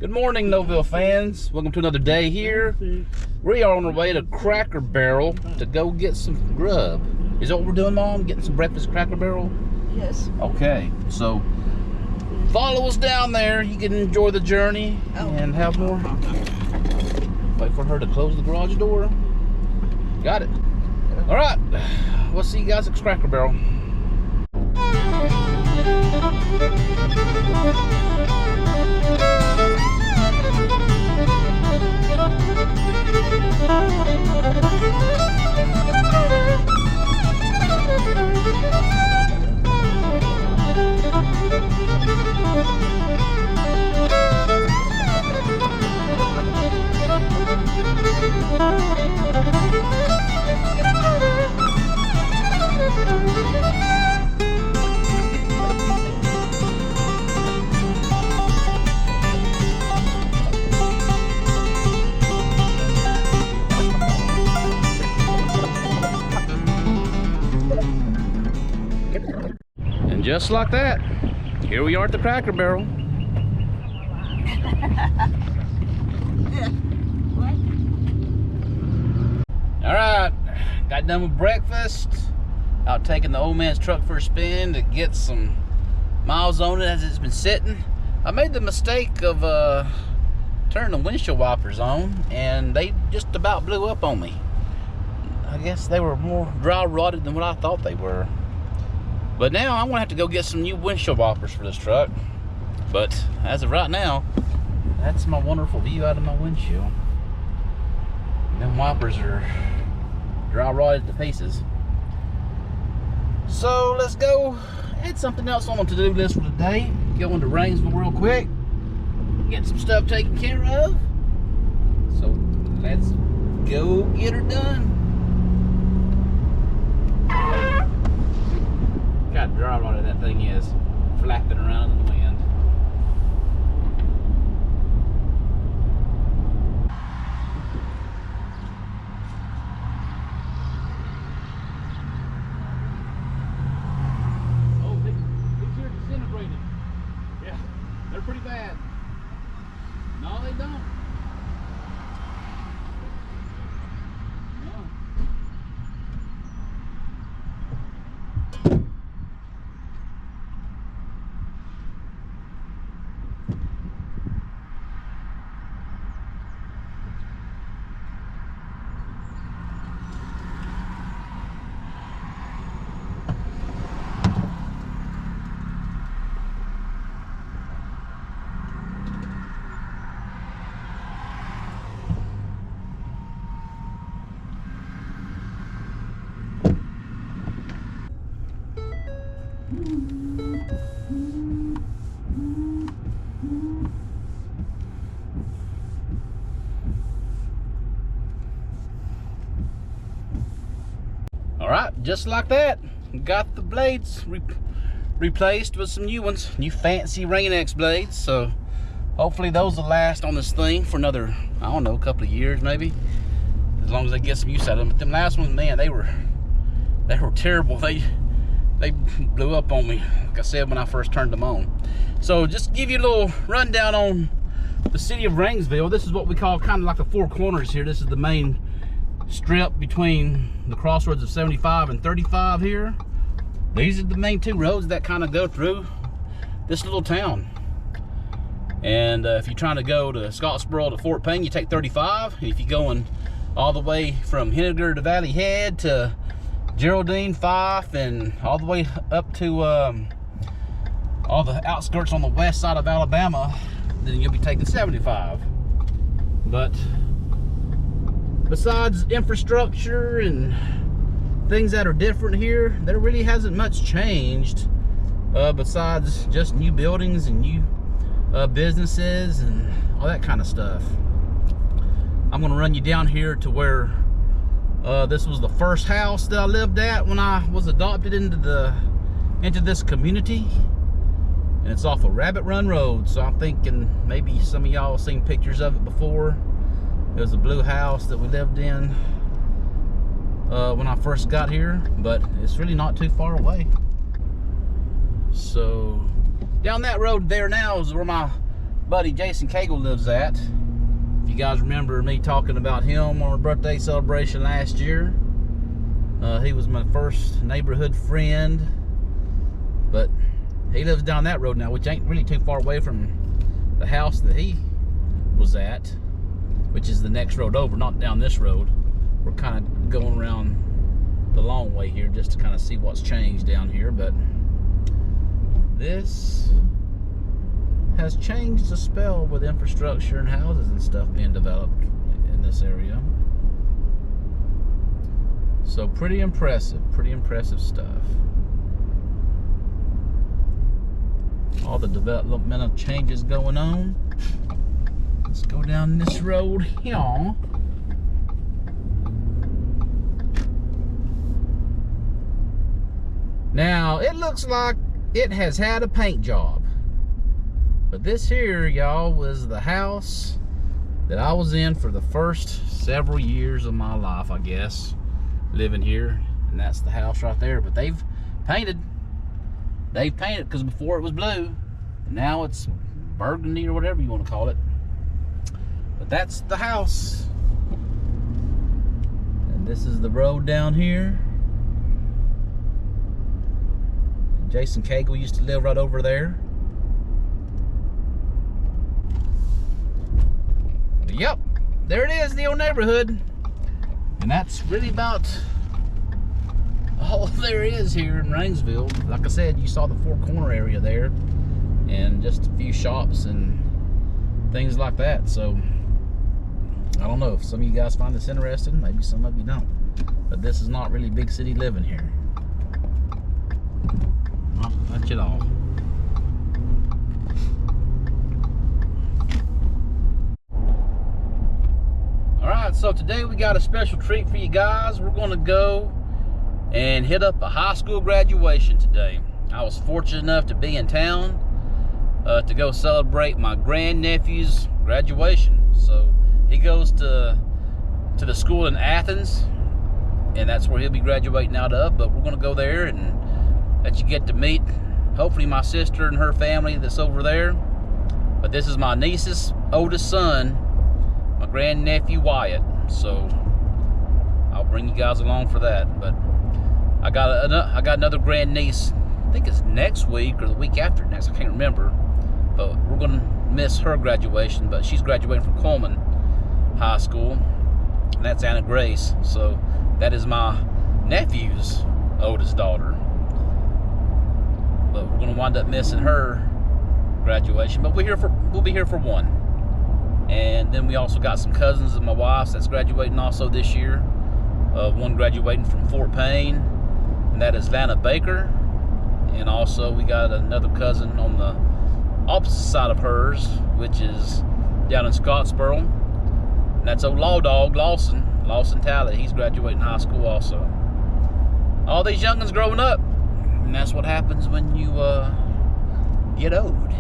Good morning, Noville fans. Welcome to another day here. We are on our way to Cracker Barrel to go get some grub. Is that what we're doing, Mom? Getting some breakfast at Cracker Barrel? Yes. Okay, so follow us down there. You can enjoy the journey and have more. Wait for her to close the garage door. Got it. All right, we'll see you guys at Cracker Barrel. And just like that, here we are at the Cracker Barrel. All right, got done with breakfast. Out taking the old man's truck for a spin to get some miles on it as it's been sitting. I made the mistake of turning the windshield wipers on, and they just about blew up on me. I guess they were more dry rotted than what I thought they were. But now I'm gonna have to go get some new windshield wipers for this truck. But as of right now, that's my wonderful view out of my windshield. Them wipers are dry rotted to pieces. So let's go add something else on the to-do list for today. Go into Rainsville real quick, get some stuff taken care of. So let's go get her done. God, dry rotted that thing is, flapping around in the wind. Oh, these here are disintegrated. Yeah, they're pretty bad. No, they don't. Alright, just like that, got the blades replaced with some new ones, new fancy Rain-X blades. So hopefully those will last on this thing for another, I don't know, a couple of years maybe, as long as I get some use out of them. But them last ones, man, they were terrible. They blew up on me, like I said, when I first turned them on. So just to give you a little rundown on the city of Rainsville. This is what we call kind of like the four corners here. This is the main strip between the crossroads of 75 and 35 here. These are the main two roads that kind of go through this little town. And if you're trying to go to Scottsboro to Fort Payne, you take 35. If you're going all the way from Henniger to Valley Head to Geraldine, Fife, and all the way up to all the outskirts on the west side of Alabama, then you'll be taking 75. But besides infrastructure and things that are different here, there really hasn't much changed besides just new buildings and new businesses and all that kind of stuff. I'm gonna run you down here to where this was the first house that I lived at when I was adopted into this community, and it's off of Rabbit Run Road. So I'm thinking maybe some of y'all have seen pictures of it before. It was a blue house that we lived in when I first got here, but it's really not too far away. So down that road there now is where my buddy Jason Cagle lives at. If you guys remember me talking about him on a birthday celebration last year. He was my first neighborhood friend, but he lives down that road now, which ain't really too far away from the house that he was at, which is the next road over, not down this road. We're kind of going around the long way here just to kind of see what's changed down here, but this has changed the spell with infrastructure and houses and stuff being developed in this area. So pretty impressive stuff. All the developmental changes going on. Let's go down this road here. Now, it looks like it has had a paint job. But this here, y'all, was the house that I was in for the first several years of my life, I guess, living here. And that's the house right there. But they've painted. They've painted, because before it was blue. And now it's burgundy or whatever you want to call it. But that's the house. And this is the road down here. Jason Cagle used to live right over there. But yep, there it is, the old neighborhood. And that's really about all there is here in Rainsville. Like I said, you saw the four corner area there, and just a few shops and things like that. So I don't know if some of you guys find this interesting, maybe some of you don't. But this is not really big city living here. Not much at all. Alright, so today we got a special treat for you guys. We're going to go and hit up a high school graduation today. I was fortunate enough to be in town to go celebrate my grandnephew's graduation. So he goes to the school in Athens, and that's where he'll be graduating out of. But we're going to go there and let you get to meet, hopefully, my sister and her family that's over there. But this is my niece's oldest son, my grandnephew Wyatt. So I'll bring you guys along for that. But I got another grandniece. I think it's next week or the week after next. I can't remember. But we're gonna miss her graduation. But she's graduating from Coleman High School, and that's Anna Grace. So that is my nephew's oldest daughter. But we're gonna wind up missing her graduation. But we'll be here for one. And then we also got some cousins of my wife's that's graduating also this year. One graduating from Fort Payne, and that is Vanna Baker. And also we got another cousin on the opposite side of hers, which is down in Scottsboro. And that's old Law Dog Lawson Talley. He's graduating high school also. All these youngins growing up. And that's what happens when you get old.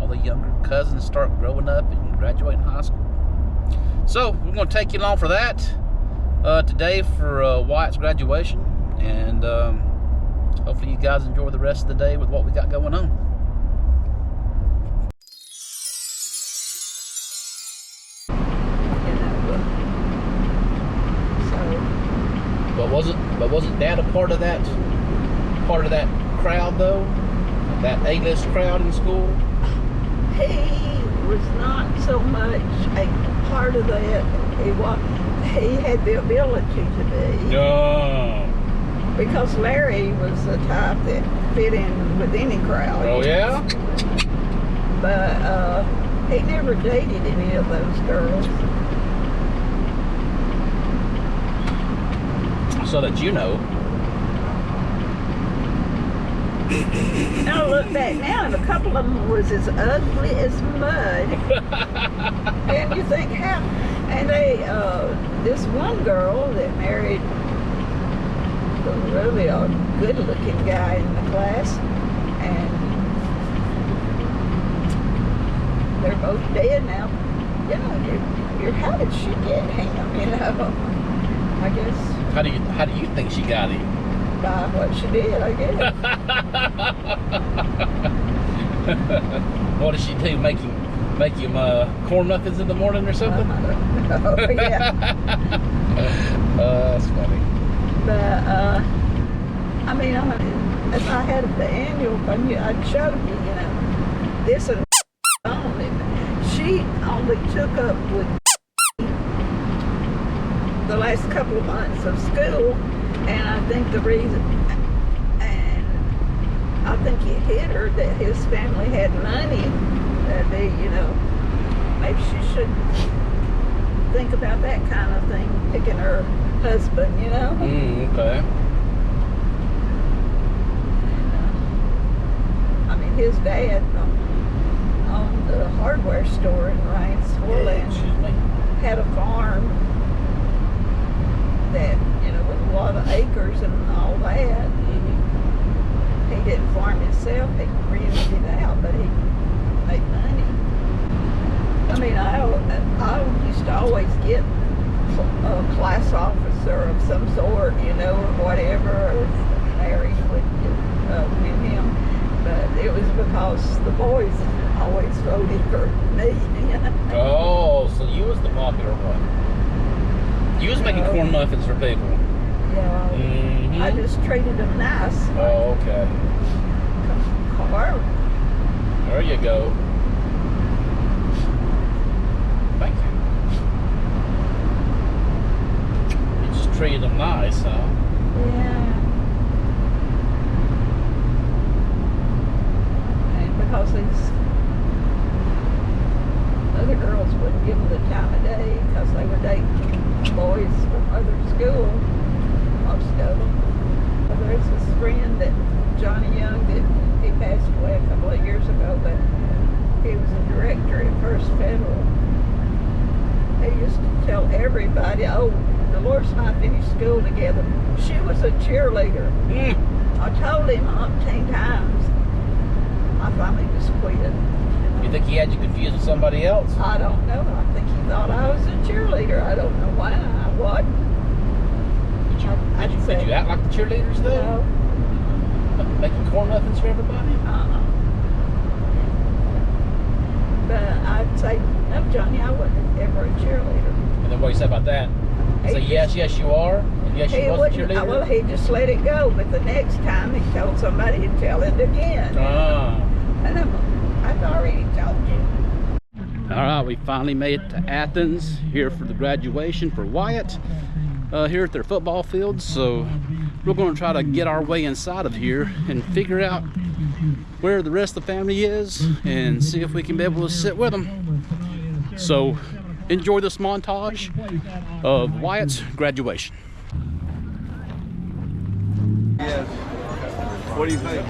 All the younger cousins start growing up and graduating high school. So we're going to take you along for that today for Wyatt's graduation. And hopefully you guys enjoy the rest of the day with what we got going on. But wasn't Dad a part of that crowd though? That A-list crowd in school? He was not so much a part of that. He had the ability to be. No. Because Larry was the type that fit in with any crowd. Oh yeah? But he never dated any of those girls. So that you know. I look back now, and a couple of them was as ugly as mud. And you think, how? And they, this one girl that married really a good-looking guy in the class, and they're both dead now. You know, how did she get him? You know, I guess. How do you think she got him? By what she did, I guess. What does she do? Make him corn muffins in the morning or something? Oh, yeah. That's funny. But, I mean, if I had the annual, I'd show you, you know, this and only. She only took up with the last couple of months of school, and I think the reason, and I think it hit her that his family had money, that they, you know, maybe she should think about that kind of thing, picking her husband, you know? Okay. I mean, his dad owned a hardware store in Rainsville and had a farm that, you know, with a lot of acres and all that. He didn't farm himself, he rented it out, but he made money. I mean, I used to always get a class officer of some sort, you know, or whatever, or Mary would win him. But it was because the boys always voted for me. Oh, so you was the popular one. You was making corn muffins for people. Yeah. I just treated them nice. Oh, okay. Car. There you go. Thank you. You just treated them nice, huh? Yeah. And because these other girls wouldn't give them the time of day because they were dating boys from other school, most of them. Well, there's this friend that Johnny Young that he passed away a couple of years ago, but he was a director at First Federal. He used to tell everybody, oh, Dolores and I finished school together. She was a cheerleader. I told him umpteen times. I finally just quit. You think he had you confused with somebody else? I don't know. I think he thought I was a cheerleader. I don't know why I wasn't. Did you act like the cheerleaders though? No. Making corn muffins for everybody? But I'd say, no, Johnny, I wasn't ever a cheerleader. And then what do you say about that? Say yes, yes you are, and yes you was a cheerleader? Well, he just let it go, but the next time he told somebody, he'd tell it again. And I've already told you. All right, we finally made it to Athens here for the graduation for Wyatt here at their football field. So we're going to try to get our way inside of here and figure out where the rest of the family is and see if we can be able to sit with them. So enjoy this montage of Wyatt's graduation. Yes. What do you think?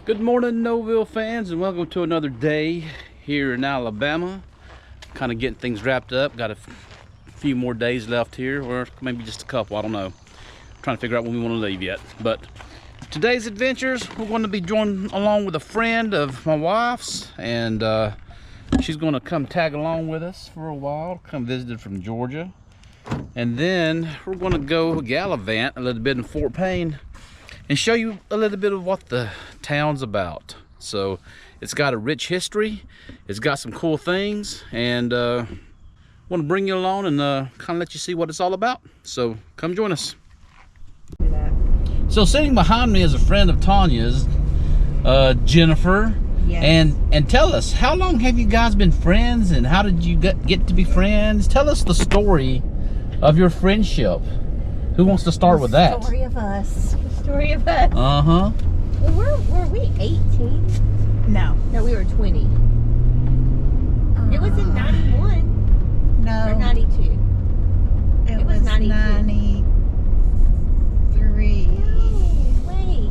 Good morning, Noville fans, and welcome to another day here in Alabama. Kind of getting things wrapped up. Got a few more days left here, or maybe just a couple, I don't know. Trying to figure out when we want to leave yet. But today's adventures, we're going to be joining along with a friend of my wife's, and she's going to come tag along with us for a while. Come visit from Georgia. And then we're going to go gallivant a little bit in Fort Payne and show you a little bit of what the town's about. So it's got a rich history, it's got some cool things, and want to bring you along and kind of let you see what it's all about. So come join us. So sitting behind me is a friend of Tanya's, Jennifer. Yes. And tell us, how long have you guys been friends, and how did you get to be friends? Tell us the story of your friendship. Who wants to start with that? The story of us. The story of us. Uh-huh. Well, were we 18? No. No, we were 20. It was in 91 No. or 92. It was was 92. 93. No, wait.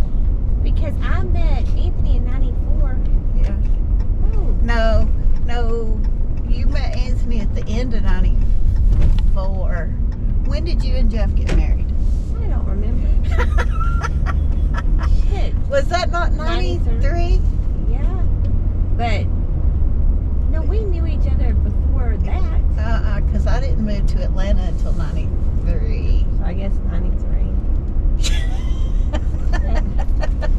Because I met Anthony in 94. Yeah. No. No. You met Anthony at the end of 94. When did you and Jeff get married? I don't remember. Shit. Was that not 93? Yeah. But, no, we knew each other before that. Because I didn't move to Atlanta until 93. So I guess 93.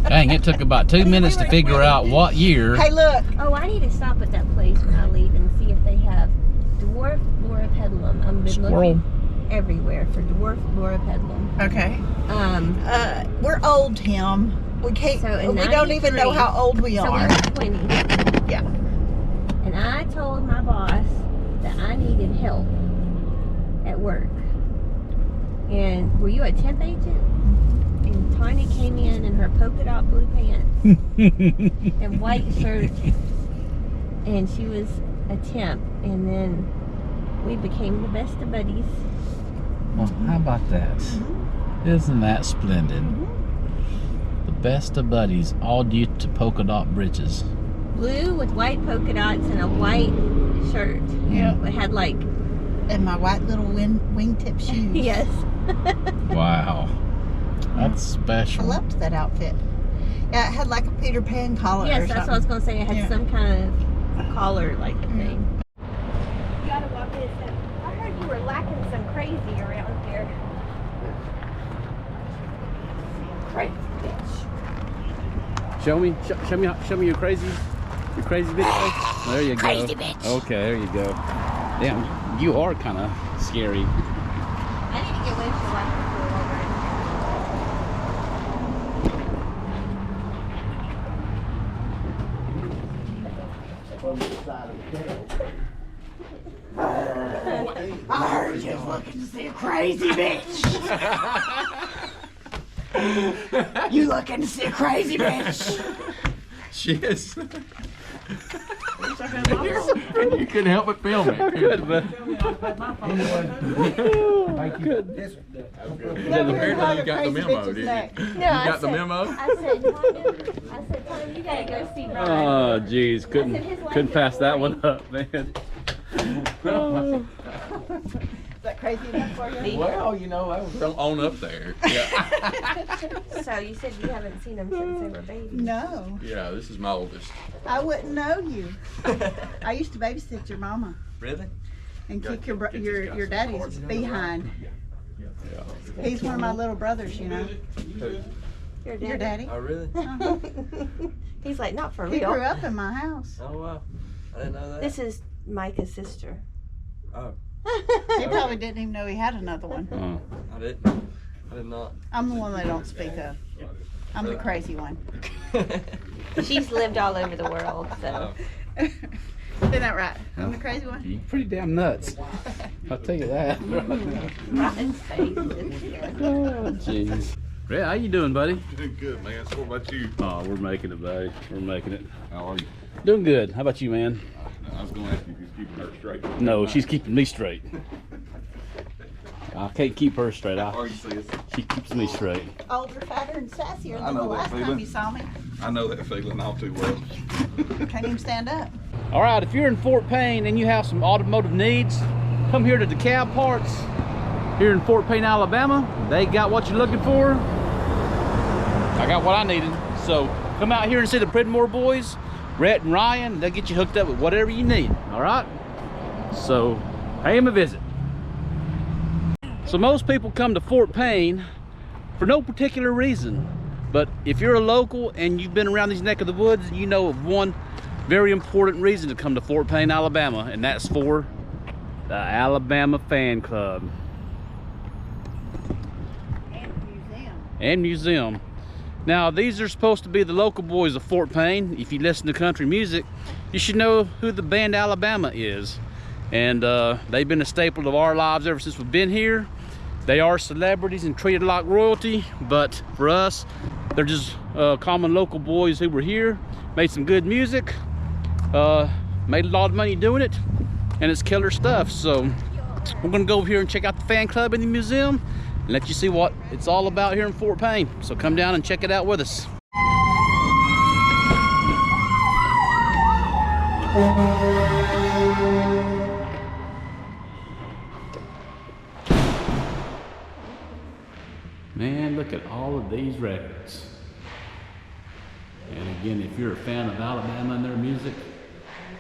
Dang, it took about 2 minutes to figure out what year. Hey, look. Oh, I need to stop at that place when I leave and see if they have dwarf Laura Pedlum. I've been Squirrel. looking everywhere for dwarf Laura Pedlum. Okay. Um, We're old, Tim. We can't. So in we don't even know 93, how old we so we are. were 20. Yeah. And I told my boss that I needed help at work. And were you a temp agent? And Tanya came in her polka dot blue pants and white shirt, and she was a temp. And then we became the best of buddies. Well, how about that? Isn't that splendid? The best of buddies, all due to polka dot breeches. Blue with white polka dots and a white shirt. Yeah. It had like And my white little wingtip shoes. yes. Wow. That's I special. loved that outfit. Yeah, it had like a Peter Pan collar. Yes, or that's what I was something. gonna say. It had Yeah. some kind of collar like thing. You gotta walk this up. I heard you were lacking some crazy around here. Crazy bitch. Show me your crazy bitch face. There you go. Crazy bitch. Okay, there you go. Damn, you are kind of scary. I need to get windshield wipers for over in I heard you was looking to see a crazy bitch. You looking to see a crazy bitch? She is. You couldn't help but film it. Good, but Apparently you got the memo, didn't you? No, You got the memo? I said, Tanya, you gotta go see Brian. oh, geez, couldn't pass that one up, man. Oh. Is that crazy enough for you? Well, you know, I was on up there. Yeah. So you said you haven't seen them since they were babies. No, Yeah, this is my oldest. I wouldn't know you. I used to babysit your mama Really? and kick your daddy's behind. Yeah. He's one of my little brothers, you know. Your daddy. Oh, really? Uh-huh. He's like, not for He real. grew up in my house. Oh, wow. I didn't know that. This is Micah's sister. Oh, He probably didn't even know he had another one. I didn't. I did not. I'm the one they don't speak of. I'm the crazy one. She's lived all over the world, so. Isn't that right? I'm the crazy one. You're pretty damn nuts. I'll tell you that. Ryan's face. Oh, jeez. Ray, how you doing, buddy? Doing good, man. So what about you? Oh, we're making it, buddy. We're making it. How are you? Doing good. How about you, man? I was going to ask you if you're keeping her straight. No, she's keeping me straight. I can't keep her straight. How are you, sis? She keeps me straight. Older, fatter, and sassier I than the know that last time feeling. you saw me. I know that feeling all too well. Can't even stand up. All right, if you're in Fort Payne and you have some automotive needs, come here to Dekalb Parts here in Fort Payne, Alabama. They got what you're looking for. I got what I needed. So come out here and see the Pridmore boys, Rhett and Ryan. They'll get you hooked up with whatever you need, all right? So pay them a visit. So most people come to Fort Payne for no particular reason. But if you're a local and you've been around these neck of the woods, you know of one very important reason to come to Fort Payne, Alabama, and that's for the Alabama Fan Club. And museum. Now, these are supposed to be the local boys of Fort Payne. If you listen to country music, you should know who the band Alabama is. And they've been a staple of our lives ever since we've been here. They are celebrities and treated like royalty, but for us, they're just common local boys who were here, made some good music, made a lot of money doing it, and it's killer stuff. So we're gonna go over here and check out the fan club in the museum and let you see what it's all about here in Fort Payne. So come down and check it out with us. Man, look at all of these records. And again, if you're a fan of Alabama and their music,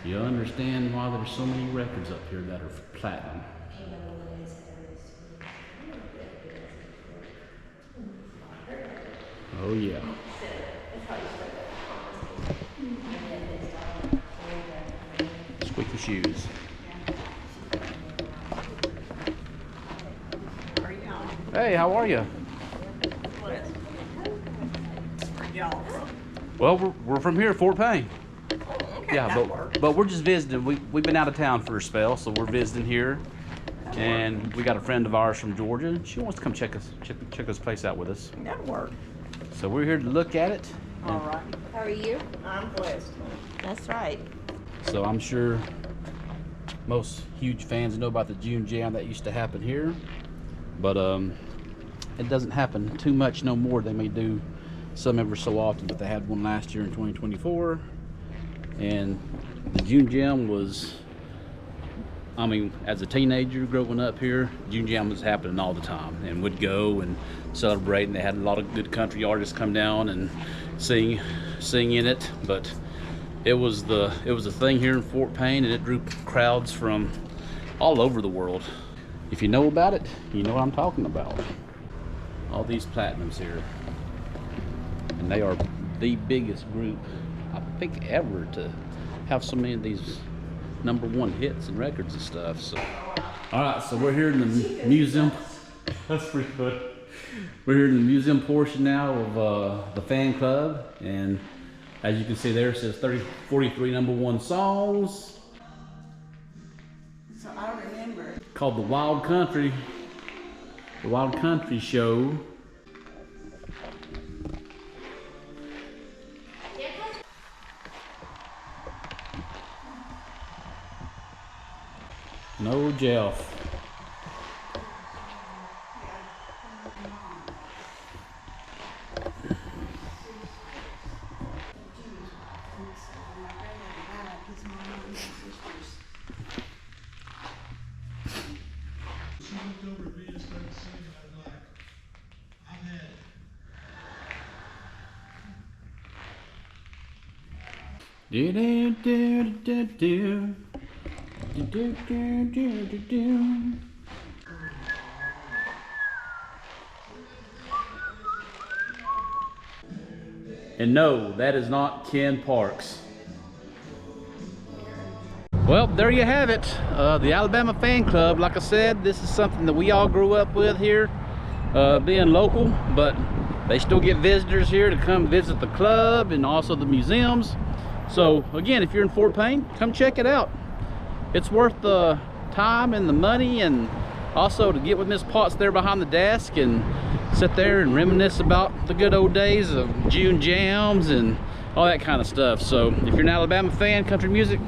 you understand why there's so many records up here that are platinum. Oh yeah. Squeaky shoes. Hey, how are you? Well, we're from here, Fort Payne. Okay, Yeah, but we're just visiting. We've been out of town for a spell, so we're visiting here. And we got a friend of ours from Georgia, and she wants to come check this place out with us. That'll work. So we're here to look at it. All right. How are you? I'm blessed. That's right. So I'm sure most huge fans know about the June Jam that used to happen here, but it doesn't happen too much no more. They may do some ever so often, but they had one last year in 2024, and the June Jam was, I mean, as a teenager growing up here, June Jam was happening all the time, and would go and celebrate, and they had a lot of good country artists come down and sing in it. But it was a thing here in Fort Payne, and it drew crowds from all over the world. If you know about it, you know what I'm talking about. All these platinums here, and they are the biggest group I think ever to have so many of these #1 hits and records and stuff. So all right, so we're here in the museum. That's pretty good. We're here in the museum portion now of the fan club, and as you can see there, it says 43 #1 songs. So I remember. Called the Wild Country Show. No Jeff. Do do do do do. Do, do, do, do, do, do. And no, that is not Ken Parks. Well, there you have it. The Alabama Fan Club. Like I said, this is something that we all grew up with here, being local, but they still get visitors here to come visit the club and also the museums. So again, if you're in Fort Payne, come check it out. It's worth the time and the money, and also to get with Miss Potts there behind the desk and sit there and reminisce about the good old days of June Jams and all that kind of stuff. So if you're an Alabama fan, country music,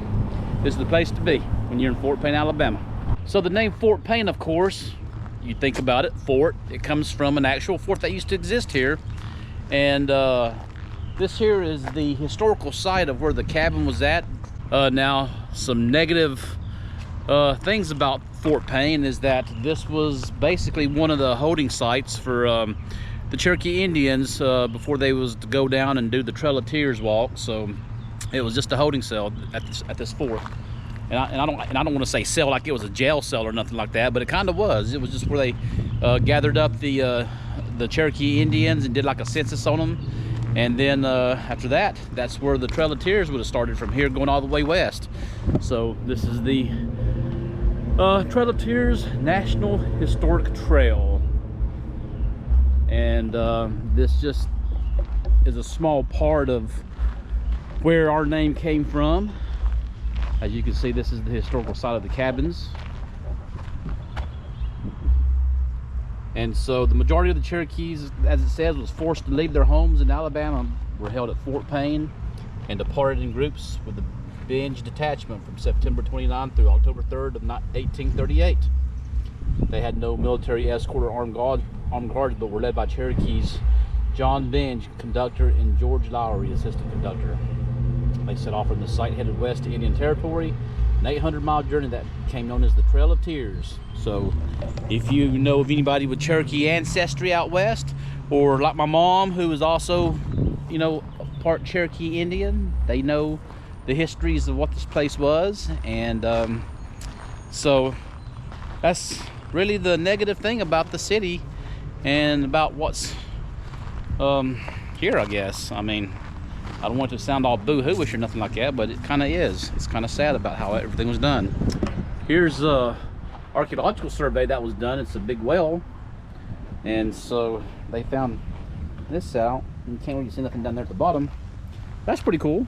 this is the place to be when you're in Fort Payne, Alabama. So the name Fort Payne, of course, you think about it, fort, it comes from an actual fort that used to exist here. And this here is the historical site of where the cabin was at. Now, some negative things about Fort Payne is that this was basically one of the holding sites for the Cherokee Indians before they was to go down and do the Trail of Tears walk. So it was just a holding cell at this fort. And I don't want to say cell like it was a jail cell or nothing like that, but it kind of was. It was just where they gathered up the Cherokee Indians and did like a census on them. And then after that, that's where the Trail of Tears would have started, from here going all the way west. So this is the Trail of Tears National Historic Trail. And this just is a small part of where our name came from. As you can see, this is the historical site of the cabins. And so the majority of the Cherokees, as it says, was forced to leave their homes in Alabama, were held at Fort Payne and departed in groups with the Binge Detachment from September 29 through October 3rd of 1838. They had no military escort or armed guards, but were led by Cherokees John Binge, conductor, and George Lowry, assistant conductor. They set off from the site, headed west to Indian Territory, an 800-mile journey that became known as the Trail of Tears. So if you know of anybody with Cherokee ancestry out west, or like my mom, who is also, you know, part Cherokee Indian, they know the histories of what this place was. And so that's really the negative thing about the city and about what's here, I guess. I mean, I don't want it to sound all boo-hooish or nothing like that, but it kind of is. It's kind of sad about how everything was done. Here's a archaeological survey that was done. It's a big well, and so they found this out. You can't really see nothing down there at the bottom. That's pretty cool.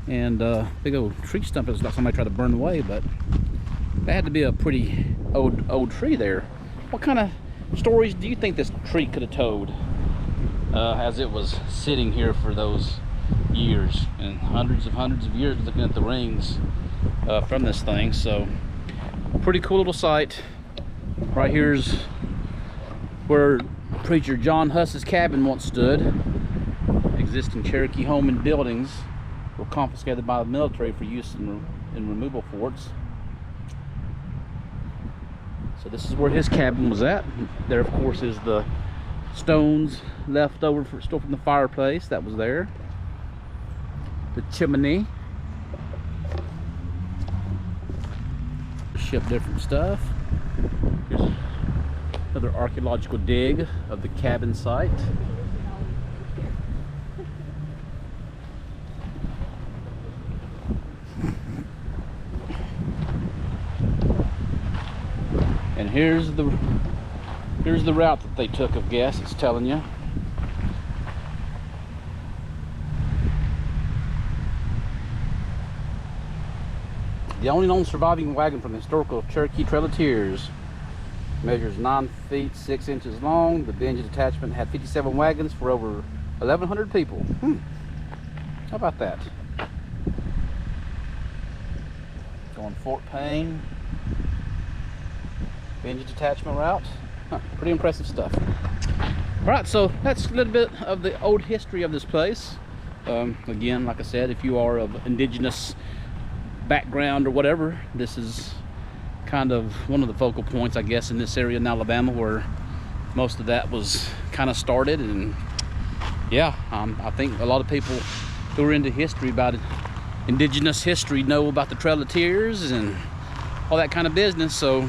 And big old tree stump. It was like somebody tried to burn away, but that had to be a pretty old tree there. What kind of stories do you think this tree could have told as it was sitting here for those years and hundreds of years, looking at the rings from this thing? So pretty cool little site. Right here's where preacher John Huss's cabin once stood. Existing Cherokee home and buildings were confiscated by the military for use in removal forts. So this is where his cabin was at. There, of course, is the stones left over still from the fireplace that was there. The chimney. Ship different stuff. Here's another archaeological dig of the cabin site. And here's the route that they took, I guess it's telling you. The only known surviving wagon from the historical Cherokee Trail of Tears measures 9 feet 6 inches long. The Binge detachment had 57 wagons for over 1,100 people. How about that? Going Fort Payne, Binge detachment route. Pretty impressive stuff. All right, so that's a little bit of the old history of this place. Again, like I said, if you are of indigenous background or whatever, this is kind of one of the focal points, I guess, in this area in Alabama where most of that was kind of started. And yeah, I think a lot of people who are into history, about indigenous history, know about the Trail of Tears and all that kind of business. So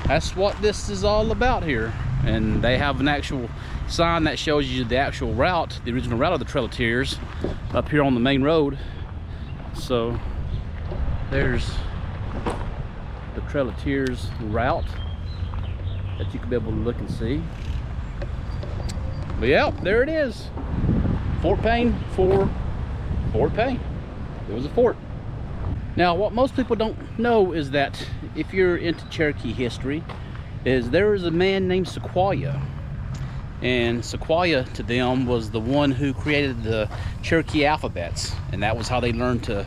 that's what this is all about here. And they have an actual sign that shows you the actual route, the original route of the Trail of Tears, up here on the main road. So there's the Trail of Tears route that you can be able to look and see. But yeah, there it is. Fort Payne for Fort Payne. It was a fort. Now, what most people don't know is that if you're into Cherokee history, is there is a man named Sequoyah. And Sequoyah to them was the one who created the Cherokee alphabets. And that was how they learned to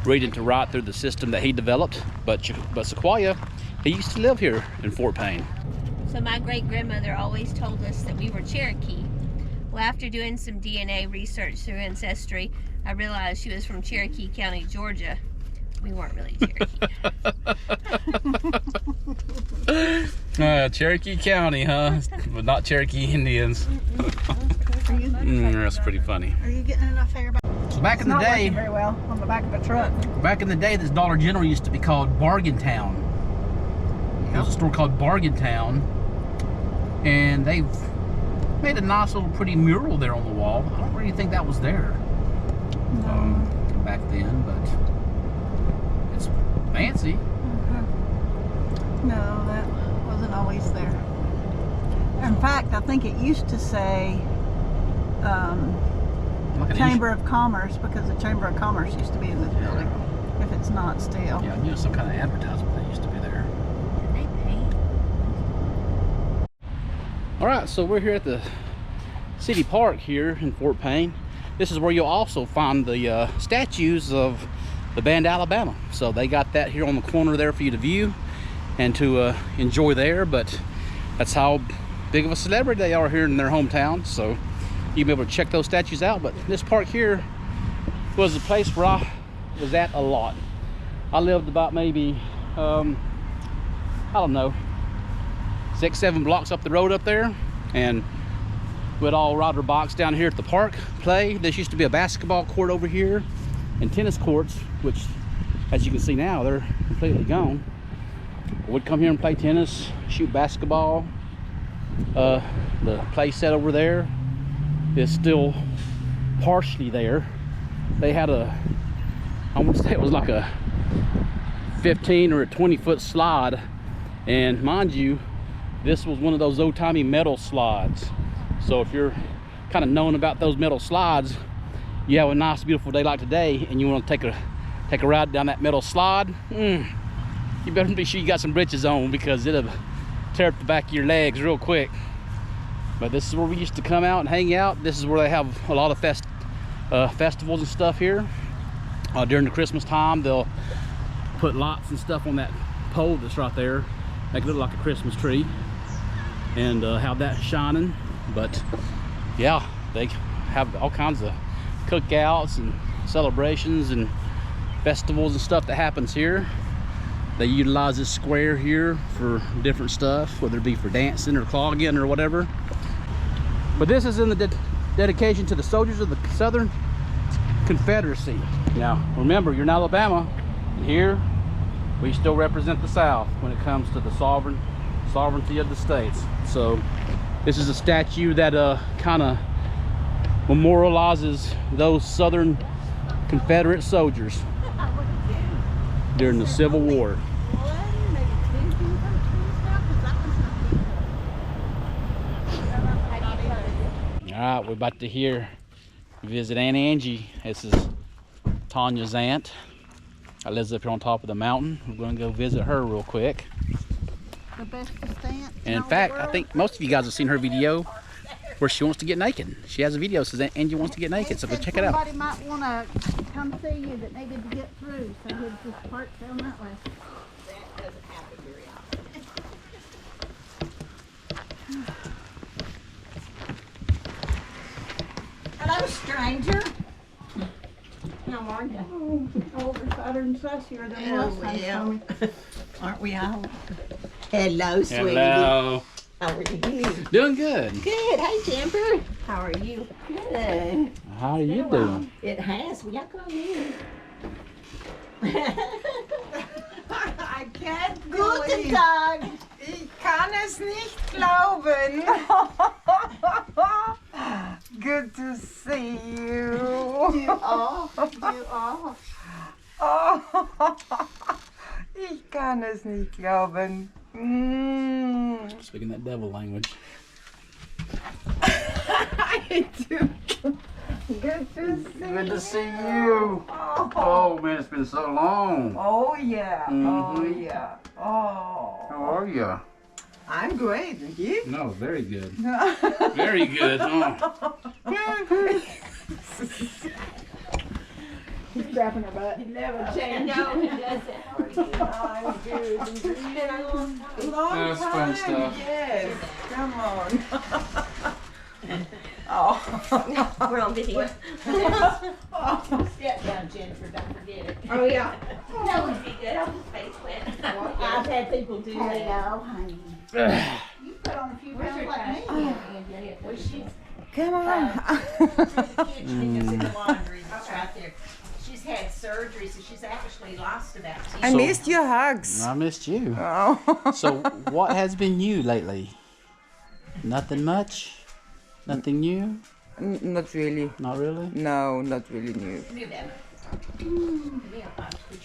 read and to write, through the system that he developed. But Sequoyah, he used to live here in Fort Payne. So my great-grandmother always told us that we were Cherokee. Well, after doing some DNA research through Ancestry, I realized she was from Cherokee County, Georgia. We weren't really Cherokee. Cherokee County, huh? But not Cherokee Indians. That's pretty funny. Are you getting enough air back? So back in the day, very well on the back of the truck. back in the day, this Dollar General used to be called Bargain Town. There was a store called Bargain Town, and they've made a nice little pretty mural there on the wall. I don't really think that was there back then, but it's fancy. No, that wasn't always there. In fact, I think it used to say Like an Chamber of Commerce, because the Chamber of Commerce used to be in this building, if it's not still. Yeah, I knew some kind of advertisement that used to be there. Did they paint? All right, so we're here at the city park here in Fort Payne. This is where you'll also find the statues of the band Alabama. So they got that here on the corner there for you to view and to enjoy there. But that's how big of a celebrity they are here in their hometown. So you'll be able to check those statues out. But this park here was the place where I was at a lot. I lived about maybe, I don't know, 6-7 blocks up the road up there, and we'd all ride our bikes down here at the park, play. This used to be a basketball court over here and tennis courts, which, as you can see now, they're completely gone. We'd come here and play tennis, shoot basketball. The play set over there is still partially there. They had I want to say it was like a 15 or a 20-foot slide, and mind you, this was one of those old-timey metal slides. So if you're kind of knowing about those metal slides, you have a nice beautiful day like today and you want to take a ride down that metal slide, you better be sure you got some britches on, because it'll tear up the back of your legs real quick. But this is where we used to come out and hang out. This is where they have a lot of festivals and stuff here. During the Christmas time, they'll put lights and stuff on that pole that's right there, make it look like a Christmas tree, and have that shining. But yeah, they have all kinds of cookouts and celebrations and festivals and stuff that happens here. They utilize this square here for different stuff, whether it be for dancing or clogging or whatever. But this is in the dedication to the soldiers of the Southern Confederacy. Now remember, you're in Alabama, and here we still represent the South when it comes to the sovereignty of the states. So this is a statue that kind of memorializes those Southern Confederate soldiers during the Civil War. All right, we're about to visit Aunt Angie. This is Tanya's aunt. I lives up here on top of the mountain. We're going to go visit her real quick. The bestest aunt. And in fact, I think most of you guys have seen her video where she wants to get naked. She has a video that says Angie wants to get naked, so go check it out. Somebody might want to come see you that needed to get through, so he'd just park down that way. That doesn't happen very often. Hello, stranger. How are you? Oh, we're fatter and sassier than last time. Aren't we all? Hello, sweetie. Hello. How are you? Doing good. Good. Hey, Jumper. How are you? Good. How are you doing? It has. Will y'all come in? I can't Guten Tag. Ich kann es nicht glauben. Good to see you. You are. You are. Oh, ich kann es nicht glauben. Speaking that devil language. I do. Good to see you. Good to see you. Oh man, it's been so long. Oh yeah. Oh Mhm. yeah. Oh. How are you? I'm great. And you? No, very good. Very good. Oh. He's grabbing her butt. He never changed. No, he doesn't. I'm good. It's been a long That's time. fun stuff. Yes. Come on. Oh. We're on video. Step down, Jennifer. Don't forget it. Oh, yeah. That would be good. I'll just face plant. I've had people do that. Hello, honey. You put on a few pounds like me. Where's she? Come on. It's in the laundry. It's right there. She's had surgery, so she's actually lost about 10. I missed your hugs. I missed you. Oh. So, what has been new lately? Nothing much? Nothing new? Not really. Not really? No, not really new. Move that.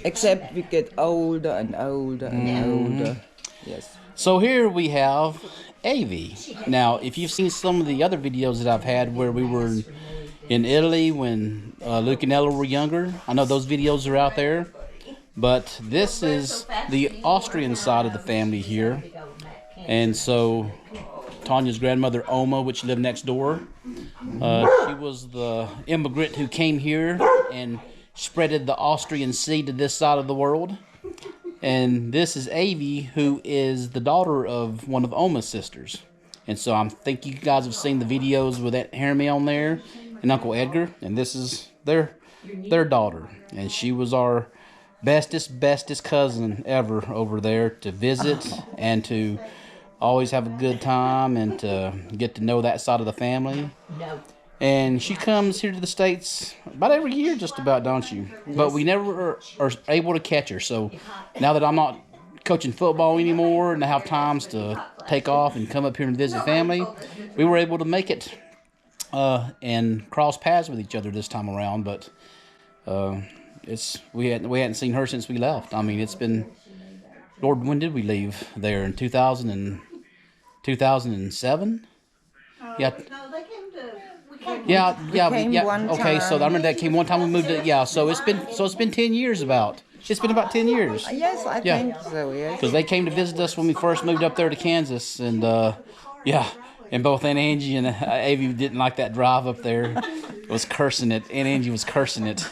Except we get older and older and older. Yes. So here we have Avi. Now, if you've seen some of the other videos that I've had where we were in Italy when Luke and Ella were younger, I know those videos are out there. But this is the Austrian side of the family here. And so Tanya's grandmother, Oma, which lived next door, she was the immigrant who came here and spreaded the Austrian seed to this side of the world. And this is Avi, who is the daughter of one of Oma's sisters. And so I think you guys have seen the videos with Aunt Jeremy on there and Uncle Edgar. And this is their daughter. And she was our bestest cousin ever over there to visit and to always have a good time and to get to know that side of the family. And she comes here to the States about every year, just about, don't you? But we never are able to catch her. So now that I'm not coaching football anymore and I have times to take off and come up here and visit family, we were able to make it and cross paths with each other this time around. But we hadn't seen her since we left. I mean, it's been, Lord, when did we leave there? In 2007? Yeah. No, they came to. Yeah. one Okay, so I time. remember that came one time we moved it. Yeah, so it's been 10 years about. It's been about 10 years. Yes, I Yeah. think so, yes. Because they came to visit us when we first moved up there to Kansas, and and both Aunt Angie and Avi didn't like that drive up there. It was cursing it. Aunt Angie was cursing it.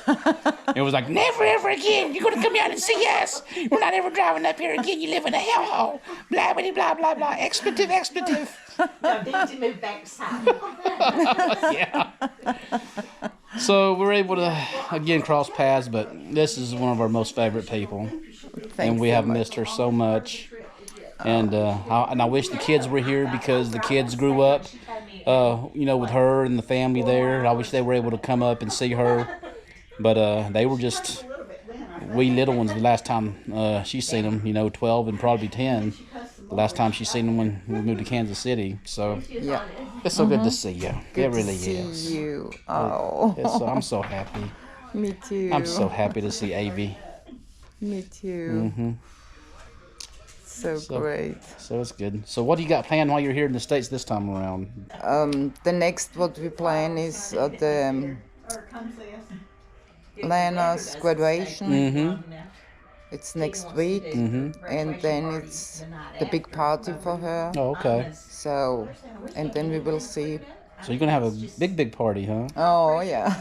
It was like, never ever again. You're gonna come down and see us. We're not ever driving up here again. You live in a hellhole. Blah blah blah blah blah. Expletive. Now, didn't you move back south? Yeah. So we're able to again cross paths, but this is one of our most favorite people, and we have missed her so much. And I wish the kids were here because the kids grew up, with her and the family there. I wish they were able to come up and see her, but they were just wee little ones the last time she's seen them. 12 and probably 10. The last time she's seen them when we moved to Kansas City. So Yeah. it's so good to see you. It really to see is. you. Oh. I'm so happy. Me too. I'm so happy to see Avi. Me too. So great. So it's good. So what do you got planned while you're here in the States this time around? The next what we plan is the Lana's graduation. It's next week, and then it's the big party for her. Oh, okay. So, and then we will see. So you're gonna have a big party, huh? Oh yeah.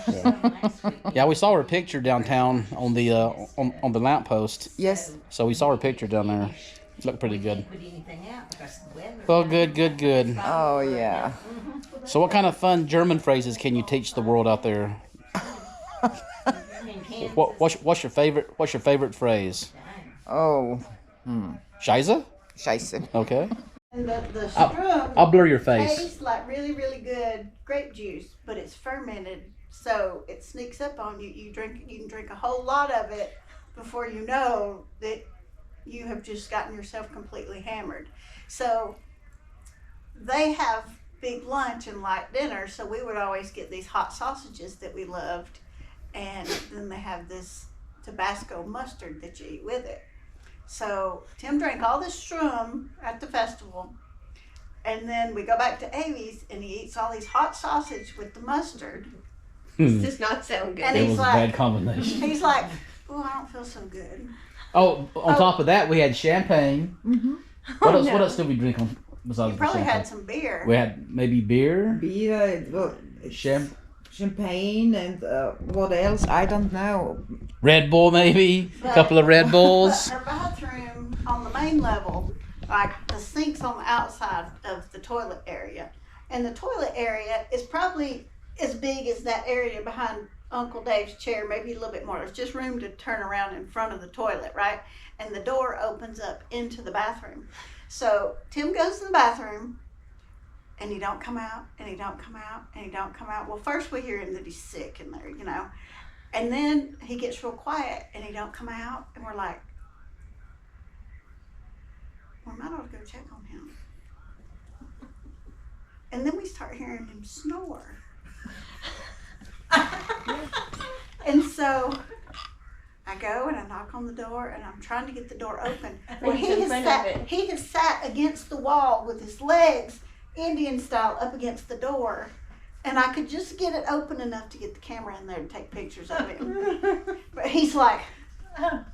Yeah, we saw her picture downtown on the on the lamppost. Yes. So we saw her picture down there. It looked pretty good. Well, good. Oh yeah. So what kind of fun German phrases can you teach the world out there? What's your favorite phrase? Oh. Scheiße? Scheiße. Okay. And the strum I'll blur your face. tastes like really, really good grape juice, but it's fermented, so it sneaks up on you. You can drink a whole lot of it before you know that you have just gotten yourself completely hammered. So they have big lunch and light dinner, so we would always get these hot sausages that we loved, and then they have this Tabasco mustard that you eat with it. So Tim drank all this strum at the festival, and then we go back to Avi's and he eats all these hot sausage with the mustard. This does not sound good. And It he's was a like, bad combination. he's like, oh, I don't feel so good. Oh, on top of that, we had champagne. What else did we drink on besides You the probably champagne? had some beer. We had maybe beer, Beer, champagne, and what else? I don't know. Red Bull maybe, a couple of Red Bulls. But our bathroom on the main level, like the sink's on the outside of the toilet area. And the toilet area is probably as big as that area behind Uncle Dave's chair, maybe a little bit more. There's just room to turn around in front of the toilet, right? And the door opens up into the bathroom. So Tim goes to the bathroom, and he don't come out, and he don't come out, and he don't come out. Well, first we hear him that he's sick in there, you know. And then he gets real quiet, and he don't come out, and we're like, we might ought to go check on him. And then we start hearing him snore. And so I go and I knock on the door, and I'm trying to get the door open. Well, he has sat against the wall with his legs Indian style up against the door, and I could just get it open enough to get the camera in there to take pictures of him. But he's like, and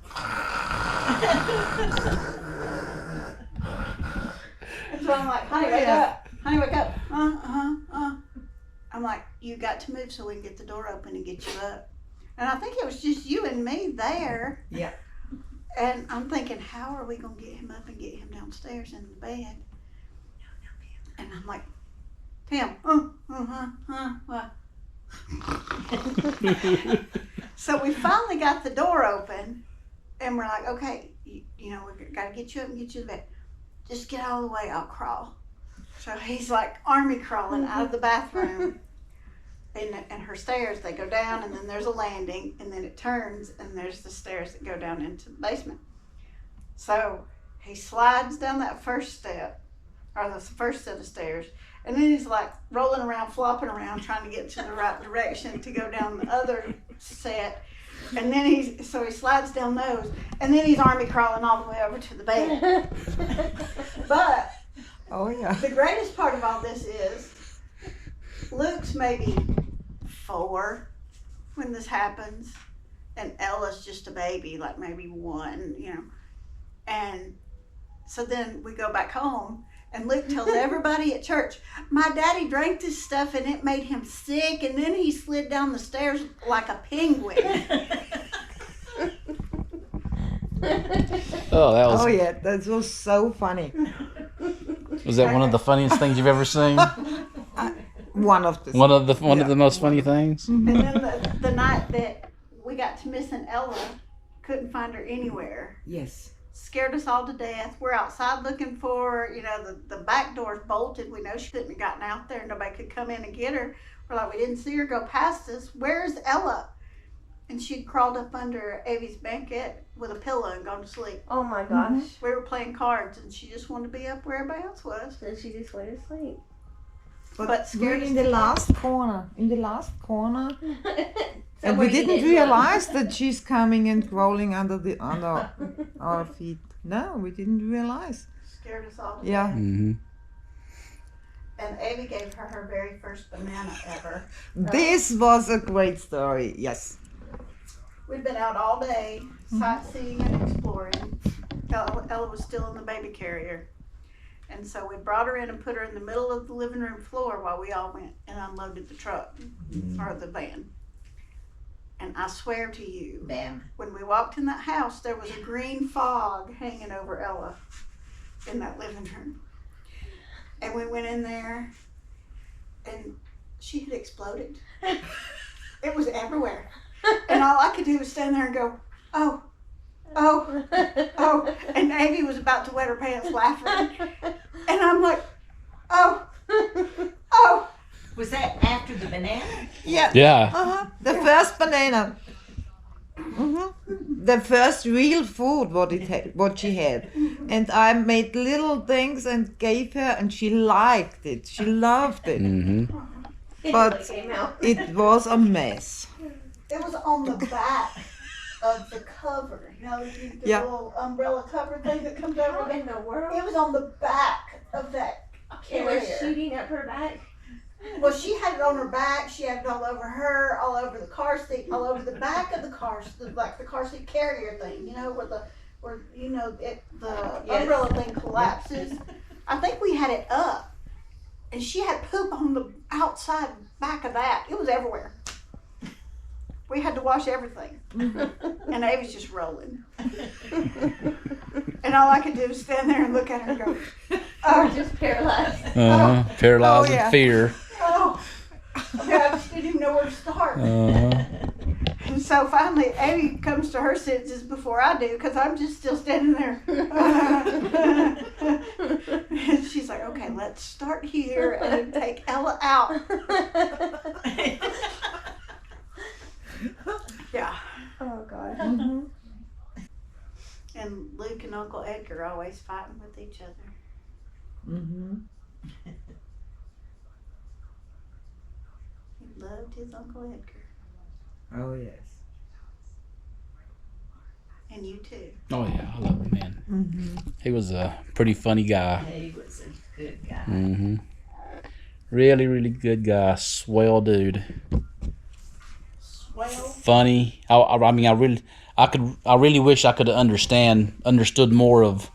so I'm like, honey, wake up. Honey, wake up. I'm like, you got to move so we can get the door open and get you up. And I think it was just you and me there. Yeah. And I'm thinking, how are we going to get him up and get him downstairs in the bed? And I'm like, Tim, what? So we finally got the door open, and we're like, okay, you know, we got to get you up and get you to bed. Just get out of the way, I'll crawl. So he's like army crawling out of the bathroom. And her stairs, they go down, and then there's a landing, and then it turns, and there's the stairs that go down into the basement. So he slides down that first step, or the first set of stairs, and then he's like rolling around, flopping around, trying to get to the right direction to go down the other set. And then he slides down those, and then he's army crawling all the way over to the bed. But the greatest part of all this is Luke's maybe 4 when this happens, and Ella's just a baby, like maybe 1, you know. And so then we go back home, and Luke tells everybody at church, my daddy drank this stuff and it made him sick, and then he slid down the stairs like a penguin. That was so funny. Was that one of the funniest things you've ever seen? One of the most funny things. And then the night that we got to missing Ella, couldn't find her anywhere. Yes. Scared us all to death. We're outside looking for her. You know, the back door's bolted. We know she couldn't have gotten out there. Nobody could come in and get her. We're like, we didn't see her go past us. Where's Ella? And she'd crawled up under Avi's blanket with a pillow and gone to sleep. Oh my gosh. We were playing cards, and she just wanted to be up where everybody else was. So she just went to sleep. But scared in the last corner. And we didn't look. realize that she's coming and crawling under our feet. No, we didn't realize. Scared us all to Yeah. death. Mm-hmm. And Avi gave her very first banana ever. This was a great story. Yes. We'd been out all day sightseeing and exploring. Ella was still in the baby carrier. And so we brought her in and put her in the middle of the living room floor while we all went and unloaded the truck or the van. And I swear to you, when we walked in that house, there was a green fog hanging over Ella in that living room. And we went in there, and she had exploded. It was everywhere. And all I could do was stand there and go, oh. And Avi was about to wet her pants laughing. And I'm like, oh. Was that after the banana? Yeah. Yeah. The first banana. The first real food what she had. And I made little things and gave her, and she liked it. She loved it. Mm-hmm. But it was a mess. It was on the back of the cover. You know, the little umbrella cover thing that comes over. In the world? It was on the back of that It was carrier. shooting up her back. Well, she had it on her back. She had it all over her, all over the car seat, all over the back of the car, like the car seat carrier thing. You know, where the umbrella thing collapses. I think we had it up, and she had poop on the outside back of that. It was everywhere. We had to wash everything, and Avi's just rolling. And all I could do was stand there and look at her and go, Or just paralyzed. Paralyzed with fear. oh. Yeah, I just didn't even know where to start. Uh-huh. And so finally, Abby comes to her senses before I do, because I'm just still standing there. And she's like, okay, let's start here and take Ella out. Yeah. Oh God. And Luke and Uncle Edgar always fighting with each other. He loved his Uncle Edgar. Oh yes. And you too. Oh yeah, I love him, man. He was a pretty funny guy. He was a good guy. Really, really good guy. Swell dude. Swell. Funny. I mean, I really wish I could have understood more of.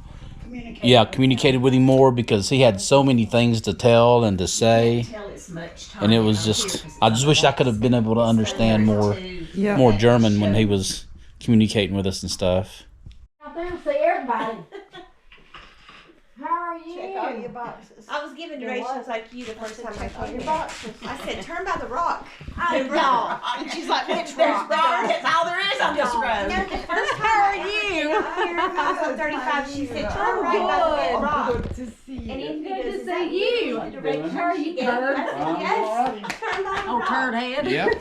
Communicated with him more, because he had so many things to tell and to say, and it was just. I just wish I could have been able to understand more German when he was communicating with us and stuff. Out there and see everybody. How are you? Check all your boxes. I was giving directions like you the first time I came here. boxes. I said, turn by the rock. No. And she's like, which rock? That's all there is on this road. No, the first time How are you? I was 35, she said, turn right by the red rock. Good to see you. And if he Good to does see that, you. the directions How are you, she gave me, Turd? I said, yes, turn by the Oh, rock. turd head. Yep.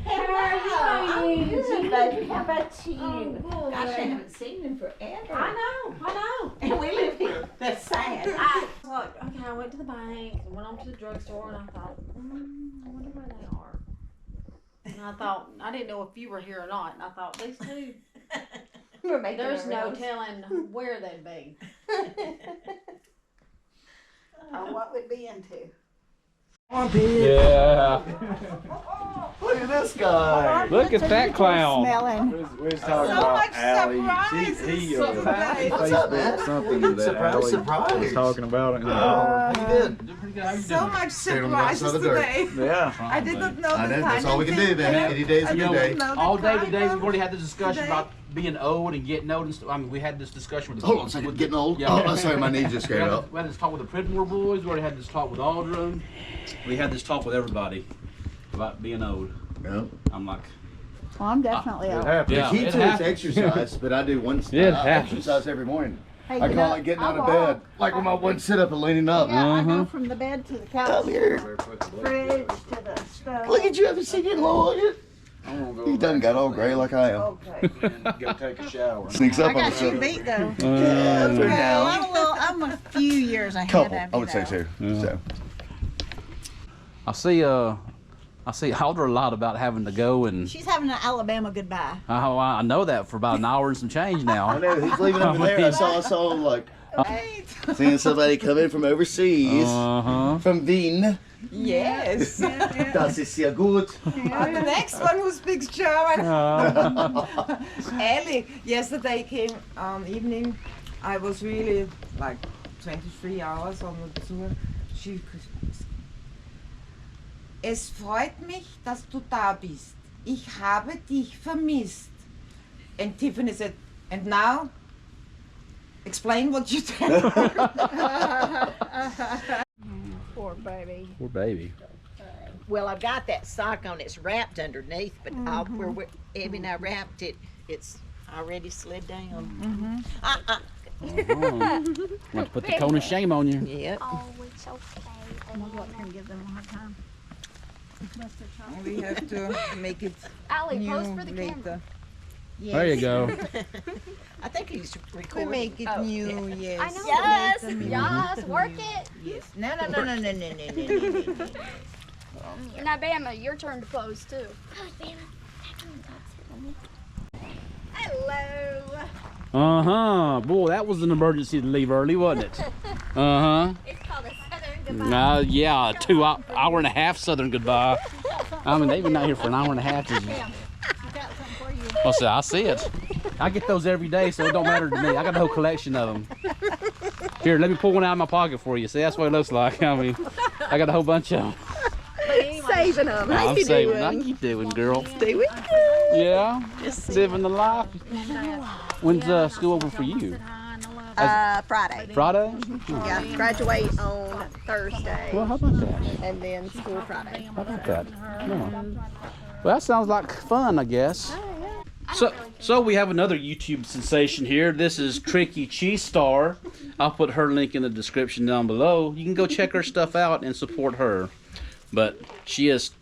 How are you? Good, baby. How about you? Oh, boy. Gosh, I haven't seen him forever. I know. And we live here. That's sad. I went to the bank and went on to the drugstore, and I thought, I wonder where they are. And I thought, I didn't know if you were here or not. And I thought, these two, We're making there's no rounds. telling where they'd be. What would be into? Yeah. Look at this guy. Look at that clown. Smelling. We're talking about Allie. He What's up, man? something that Allie was talking about. Oh, He did. So much Stayed on the right surprises side of the dirt. today. Yeah. I did not know I the know, time. that's all we can do, man. Any day's a good day. All day today, we've already had this discussion about being old and getting old and stuff. I mean, we had this discussion with the Hold on a second, getting old? Yeah. Oh, sorry, my knee just We gave had, up. we had this talk with the Pridmore boys. We already had this talk with Aldrin. We had this talk with everybody about being old. Yeah. I'm like, Well, I'm definitely It out. happened. Yeah. The key it to is happens. exercise, but I do one It happens. exercise every morning. Hey, I get call up. it getting out I of walk. bed, like with my one sit up and leaning up. Yeah, I go from the bed to the couch, Come here. fridge to the stove. Look at you, haven't seen you long. I'm gonna go He done got all gray like I am. Okay. go take a shower. Sneaks up I on got us. you beat though. Yeah, for now. I'm a few years ahead Couple, of I would say two. So. I see Alder a lot about having to go, and She's having an Alabama goodbye. I know that for about an hour and some change I now. know, he's leaving over there. I saw him like seeing somebody come in from overseas, from Wien. Yes. Das ist sehr gut. The next one who speaks German. Ellie, yesterday came evening. I was really like 23 hours on the tour. Es freut mich, dass du da bist. Ich habe dich vermisst. And Tiffany said, and now, explain what you did. Poor baby. Poor baby. Well, I've got that sock on. It's wrapped underneath, but where Abby and I wrapped it, it's already slid down. Want to put the cone of shame on you. Yep. Oh, it's okay. I'm gonna go up here and give them a hard time. We have to make it Allie, new pose for the camera. later. There you go. I think he's We recording. make it new, yes. I know. Yes. Yes, work it. Yes. No. Now, Bama, your turn to pose too. Hello. Boy, that was an emergency to leave early, wasn't it? It's called a Southern goodbye. Yeah, hour and a half Southern goodbye. I mean, they've been out here for an hour and a half. I see it. I get those every day, so it don't matter to me. I got a whole collection of them. Here, let me pull one out of my pocket for you. See, that's what it looks like. I mean, I got a whole bunch of them. Saving them. How I'm you saving. doing? How you doing, girl? Doing good. Yeah, just living the life. When's school open for you? Friday. Friday? Yeah, graduate on Thursday. Well, how about that? And then school Friday. How about that? Yeah. Well, that sounds like fun, I guess. So we have another YouTube sensation here. This is TrickyCheeseStar. I'll put her link in the description down below. You can go check her stuff out and support her. But she has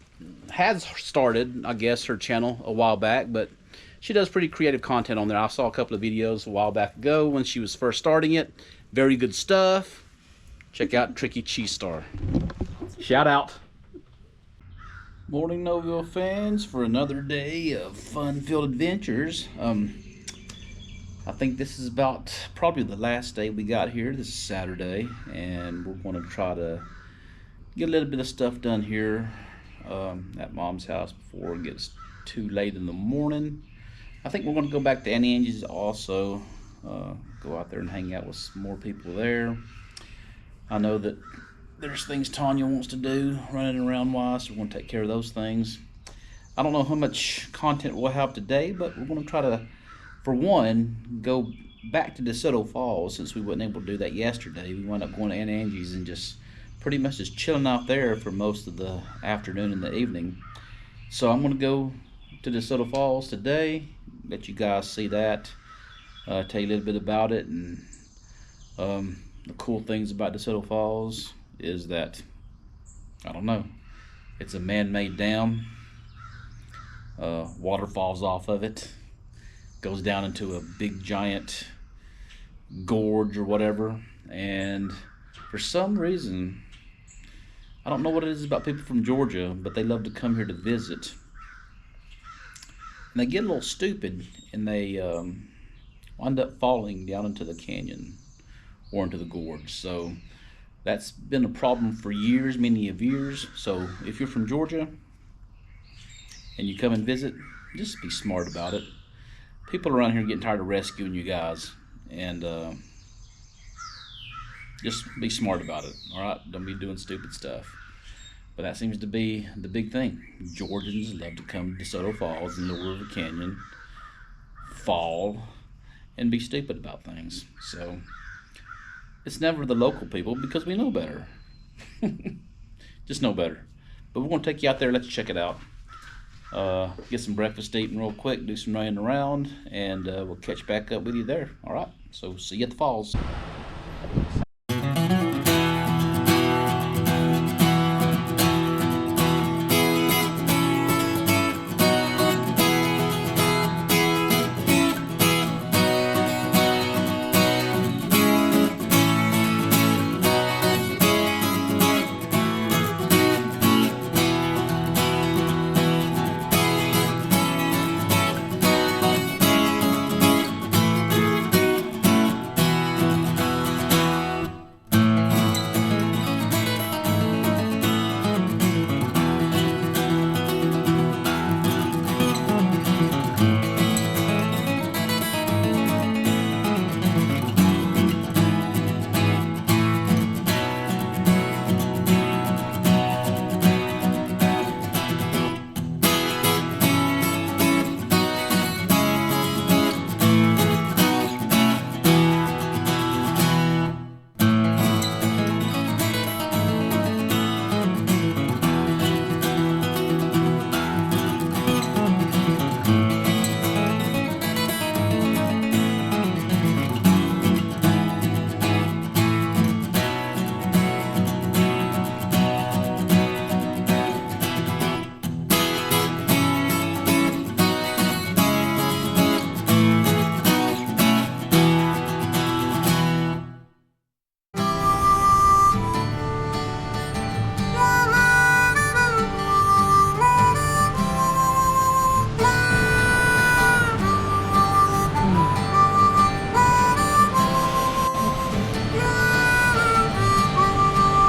started, I guess, her channel a while back, but she does pretty creative content on there. I saw a couple of videos a while back ago when she was first starting it. Very good stuff. Check out TrickyCheeseStar. Shout out. Morning, Noville fans, for another day of fun-filled adventures. I think this is about probably the last day we got here. This is Saturday, and we're going to try to get a little bit of stuff done here at Mom's house before it gets too late in the morning. I think we're going to go back to Auntie Angie's also, go out there and hang out with some more people there. I know that there's things Tanja wants to do running around wise, so we're going to take care of those things. I don't know how much content we'll have today, but we're going to try to, for one, go back to DeSoto Falls since we weren't able to do that yesterday. We wound up going to Aunt Angie's and just pretty much just chilling out there for most of the afternoon and the evening. So I'm going to go to DeSoto Falls today, let you guys see that, tell you a little bit about it, and the cool things about DeSoto Falls is that, I don't know, it's a man-made dam. Water falls off of it, goes down into a big giant gorge or whatever, and for some reason, I don't know what it is about people from Georgia, but they love to come here to visit. And they get a little stupid, and they wind up falling down into the canyon or into the gorge. So that's been a problem for years, many of years. So if you're from Georgia and you come and visit, just be smart about it. People around here are getting tired of rescuing you guys, and just be smart about it, all right? Don't be doing stupid stuff. But that seems to be the big thing. Georgians love to come to DeSoto Falls in the River Canyon, fall, and be stupid about things. So it's never the local people because we know better. Just know better. But we're going to take you out there, let you check it out. Get some breakfast eating real quick, do some running around, and we'll catch back up with you there. All right? So see you at the falls.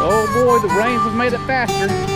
Oh boy, the rains have made it faster.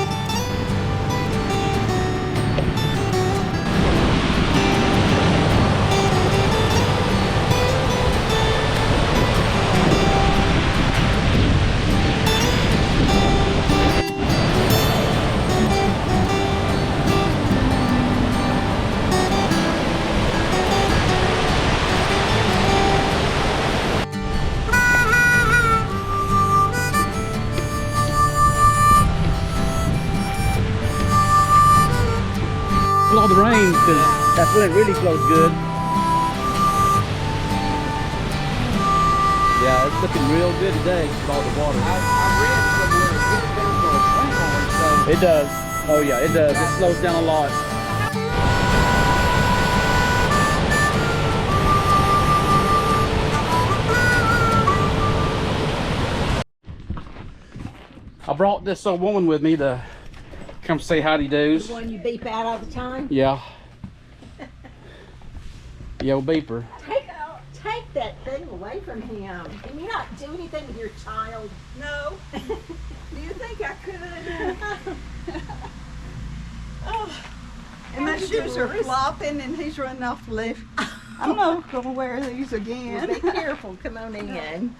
with all the rain, because that's when it really flows good. Yeah, it's looking real good today with all the water. I read somewhere It does. Oh yeah, it does. It slows down a lot. I brought this old woman with me to come say howdy do's. The one you beep out all the time? Yeah. Yo, beeper. Take that thing away from him. Can you not do anything with your child? No. Do you think I could? Oh. And my shoes are flopping and he's running off the lift. I'm not going to wear these again. Well, be careful. Come on in.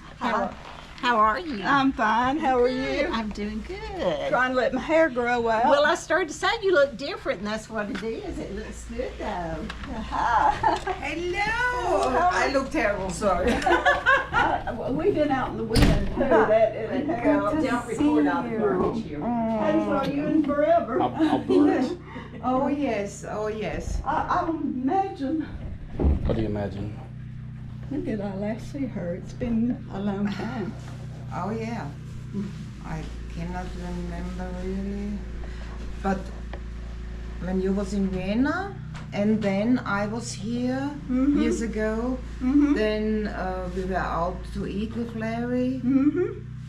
How are you? I'm fine. How are you? I'm doing good. Trying to let my hair grow out. Well, I started to say you look different, and that's what it is. It looks good, though. Hello. I look terrible, sorry. We've been out in the wind too. That isn't Don't record all the garbage here. hadn't saw you in forever. I'll blur it. Oh yes, oh yes. I would imagine. What do you imagine? When did I last see her? It's been a long time. Oh yeah. I cannot remember really. But when you was in Vienna and then I was here years ago, then we were out to eat with Larry.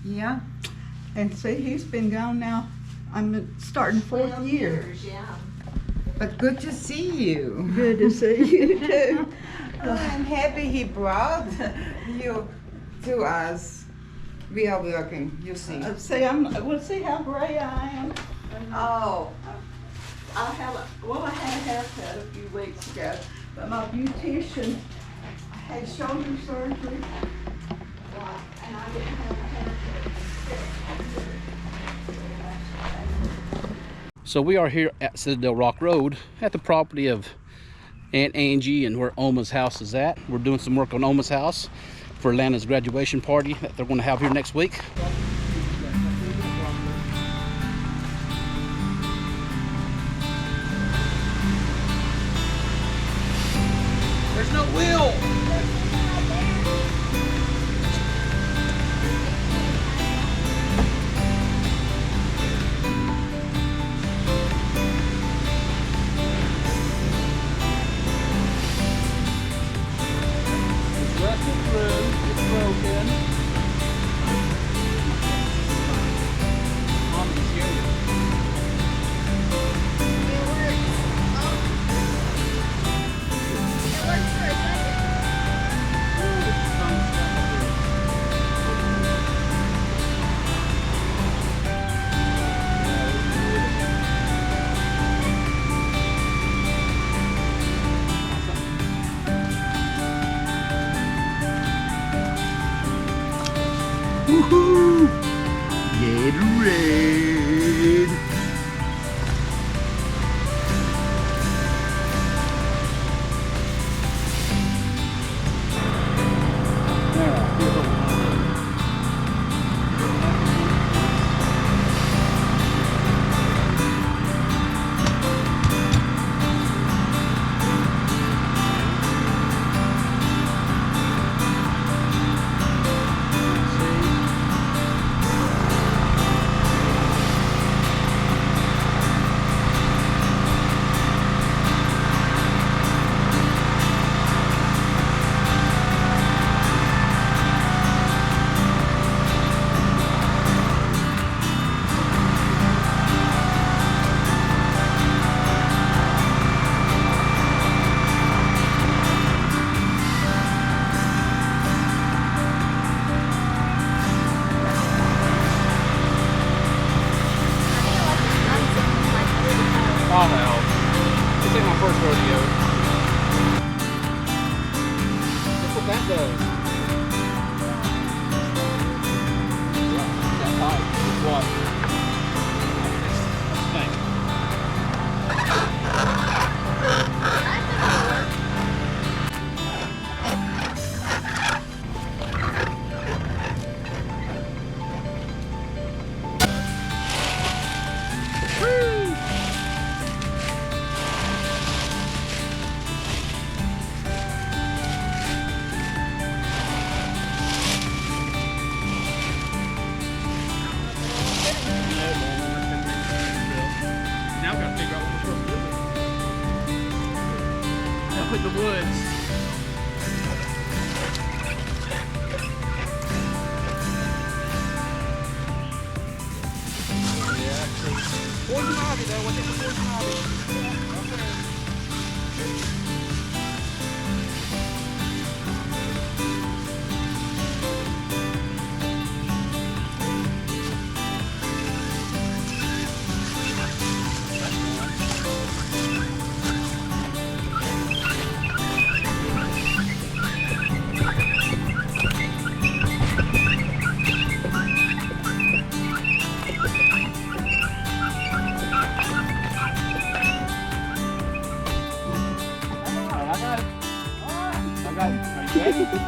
Yeah. And see, he's been gone now. I'm starting 4th year. Yeah. But good to see you. Good to see you too. I'm happy he brought you to us. We are working, you see. We'll see how gray I am. Oh. I had a haircut a few weeks ago, but my beautician had shoulder surgery, and I didn't have a haircut. So we are here at Citadel Rock Road at the property of Aunt Angie and where Oma's house is at. We're doing some work on Oma's house for Lana's graduation party that they're going to have here next week. There's no wheel! Woohoo! Gatorade! Oh hell. This ain't my first rodeo. Look what that does. That's hot. Guess what? Thanks. Now I've got to figure out what we're supposed to do with it. Up in the woods. Poison ivy though, what's it for poison ivy?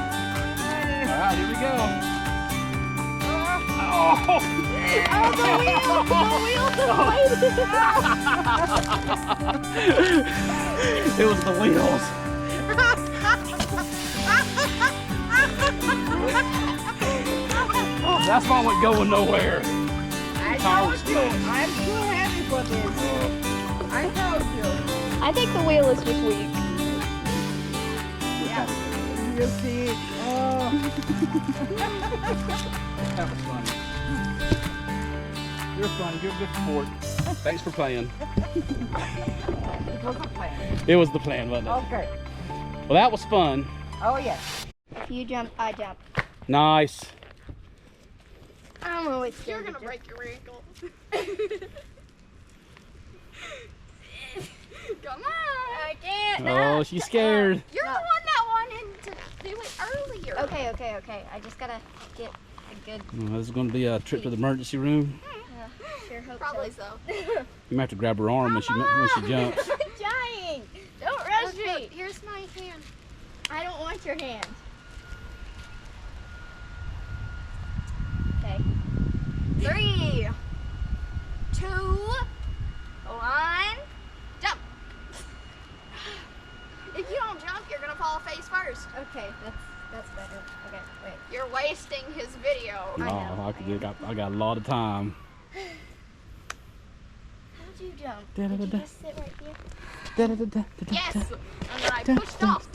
Alright, here we go. It was the wheels. That's why I wasn't going nowhere. I told you. I'm too heavy for this. I told you. I think the wheel is just weak. You see? Oh. That was funny. You're funny. You're a good sport. Thanks for playing. It was a plan. It was the plan, wasn't it? Okay. Well, that was fun. Oh, yes. If you jump, I jump. Nice. I'm always scared. You're gonna break your ankle. Come on. I can't. Oh, she's scared. You're the one that wanted to do it earlier. Okay. I just gotta get a good. Well, this is going to be a trip to the emergency room. Sure hope Probably so. so. You might have to grab her arm when she jumps. I'm trying. Don't rush Look, me. here's my hand. I don't want your hand. Okay. 3, 2, 1, jump. If you don't jump, you're gonna fall face first. Okay, that's better. Okay, wait. You're wasting his video. Oh, I got a lot of time. How'd you jump? Did you just sit right here? Yes. And then I pushed off.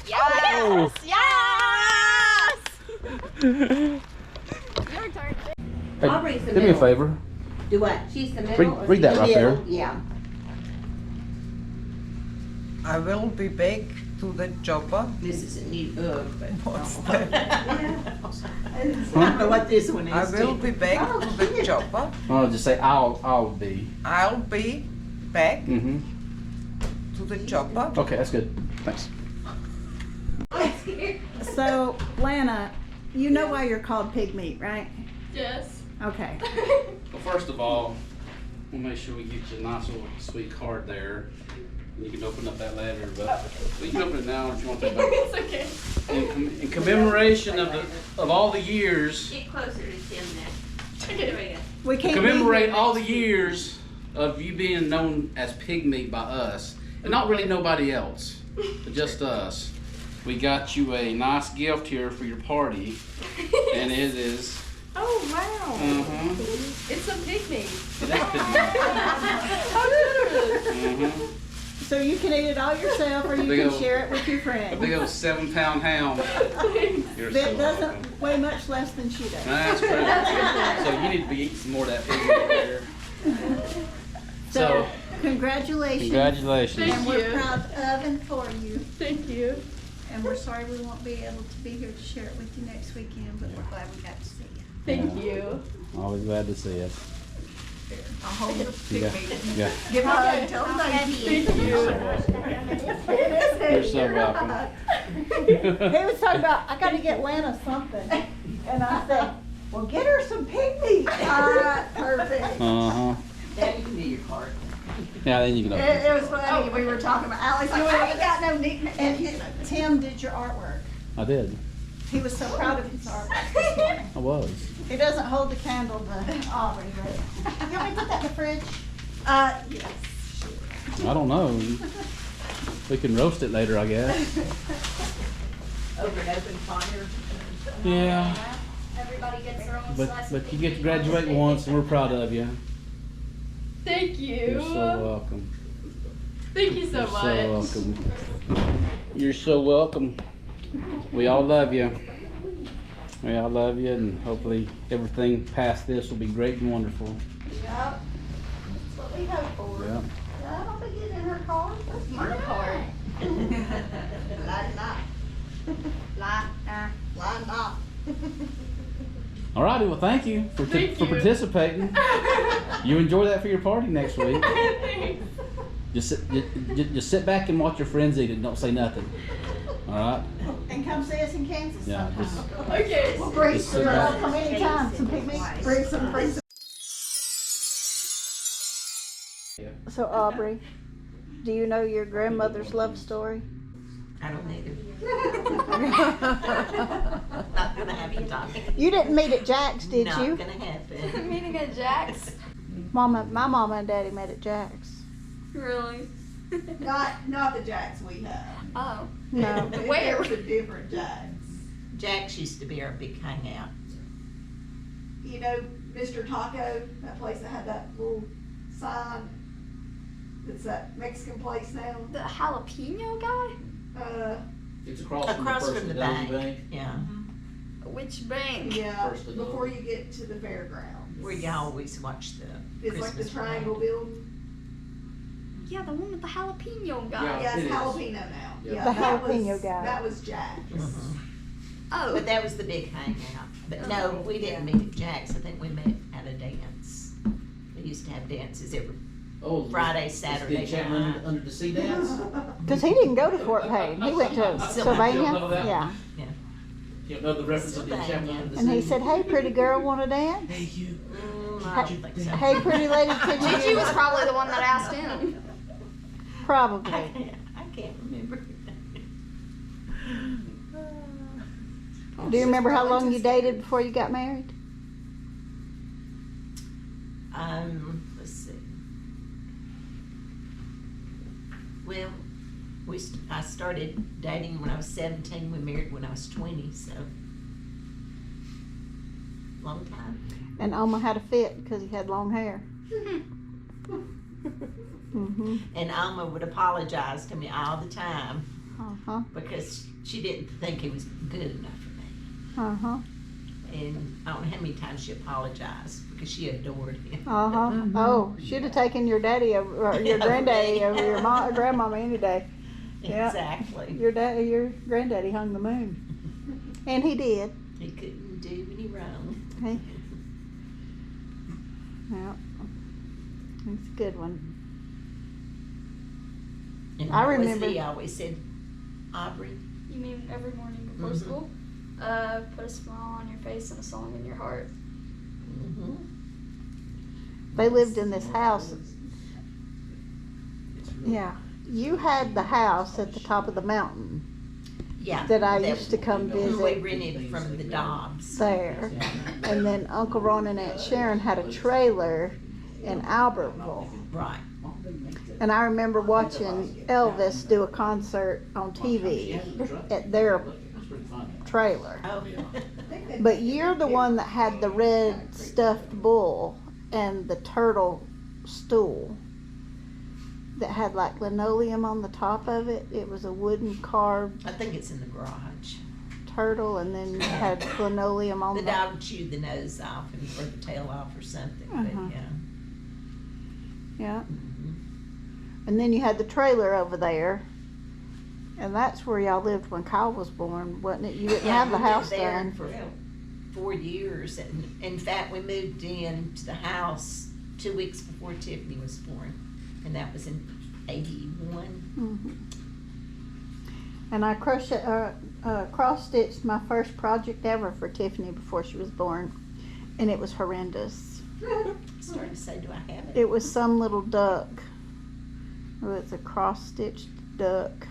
Yes! Yes! Your turn. Hey, Aubrey's the do me a middle. favor. Do what? She's the middle. or Read that she's right the there. Yeah. I will be back to the chopper. This is a new but What's that? I don't know what this one is. I will be back to the chopper. Oh, just say I'll be. I'll be back Mm-hmm. to the chopper. Okay, that's good. Thanks. So, Lana, you know why you're called pig meat, right? Yes. Okay. Well, first of all, we'll make sure we get you a nice little sweet card there. And you can open up that letter, but well, you can open it now if you want that back. It's okay. In commemoration of all the years, Get closer to Tim then. We to can't commemorate all the years of you being known as pig meat by us, and not really nobody else, but just us. We got you a nice gift here for your party, and it is. Oh, wow. It's a pig meat. It is pig meat. So you can eat it all yourself, or you Big can old- share it with your A friend. big old 7-pound hound. You're so That doesn't welcome. weigh much less than she does. That's true. So you need to be eating some more of that pig meat there. So, congratulations. Congratulations. And we're proud of and for you. Thank you. And we're sorry we won't be able to be here to share it with you next weekend, but we're glad we got to see you. Thank you. Always glad to see us. I'll hold the pig Yeah. meat. Yeah. Give her a hug. Tell them thank you. You're so welcome. He was talking about, I gotta get Lana something. And I said, well, get her some pig meat. All right, perfect. Uh-huh. Daddy, you can do your card. Yeah, then you can open it. It was funny, we were talking about, Alex, like, I ain't got no nickname. And Tim did your artwork. I did. He was so proud of his artwork this morning. I was. He doesn't hold the candle to Aubrey, but you want me to put that in the fridge? Yes. I don't know. We can roast it later, I guess. Over an open fire. Yeah. Everybody gets their own slice. But you get to graduate once, and we're proud of you. Thank you. You're so welcome. Thank you so You're much. so welcome. You're so welcome. We all love you. We all love you, and hopefully everything past this will be great and wonderful. Yep. That's what we hope for. Yeah. I don't think it's in her car. That's my car. Line up. Line up. All righty. Well, thank you for participating. You enjoy that for your party next week. Thanks. Just sit back and watch your friends eat it. And don't say nothing. All right. And come see us in Kansas Yeah. sometime. Okay. We'll bring Just some, sit back. come anytime, some picnics, bring some. So Aubrey, do you know your grandmother's love story? I don't need it. Not gonna happen, Tommy. You didn't meet at Jack's, did Not you? gonna happen. Meeting at Jack's. My mama and daddy met at Jack's. Really? Not the Jacks we have. Oh. No. Where? There's a different Jacks. Jack's used to be our big hangout. You know, Mr. Taco, that place that had that little sign. It's that Mexican place now. The jalapeno guy? It's Across from the bank. Yeah. Which bank? Yeah, First of before you get to the fairgrounds. Where you always watch the It's like the Christmas triangle building. Yeah, the one with the jalapeno guy. Yeah. Yeah, it it's is. jalapeno now. Yeah. Yeah, The that was- jalapeno guy. That was Jack's. Mhm. Oh. But that was the big hangout. But no, we didn't meet at Jack's. I think we met at a dance. They used to have dances every Friday, Saturday The enchantment night. under the sea dance. Because he didn't go to Fort Payne. He went to Sylvania. Yeah. You know the reference of the enchantment under the sea. And he said, "Hey, pretty girl, want to dance? Hey, you. I don't think so. Hey, pretty lady, can Gigi you?" was probably the one that asked him. Probably. I can't remember. Do you remember how long you dated before you got married? Let's see. Well, I started dating when I was 17. We married when I was 20, so long time. And Oma had a fit because he had long hair. And Alma would apologize to me all the time Uh-huh. because she didn't think he was good enough for me. Uh-huh. And I don't know how many times she apologized because she adored him. Uh-huh. Oh, should have taken your daddy over, or your granddaddy over your grandmama any day. Yeah. Exactly. Your granddaddy hung the moon. And he did. He couldn't do any wrong. Hey. Yeah. It's a good one. And I what was remember- he always said, Aubrey, You mean every morning before Mhm. school? Put a smile on your face and a song in your heart. They lived in this house. Yeah. You had the house at the top of the mountain yeah, that I used to come we visit rented from the Dobbs. there. And then Uncle Ron and Aunt Sharon had a trailer in Albertville. Right. And I remember watching Elvis do a concert on TV at their trailer. Oh, But you're the one that had the red stuffed bull and the turtle stool that had like linoleum on the top of it. It was a wooden carved I think it's in the garage. turtle, and then you had linoleum on The the dog chewed the nose off or the tail off or something, Uh-huh. but yeah. yeah. And then you had the trailer over there, and that's where y'all lived when Kyle was born, wasn't it? You didn't have the we lived house there done. for 4 years. And in fact, we moved in to the house 2 weeks before Tiffany was born, and that was in 81. And I cross-stitched my first project ever for Tiffany before she was born, and it was horrendous. Starting to say, do I have it? It was some little duck. It was a cross-stitched duck,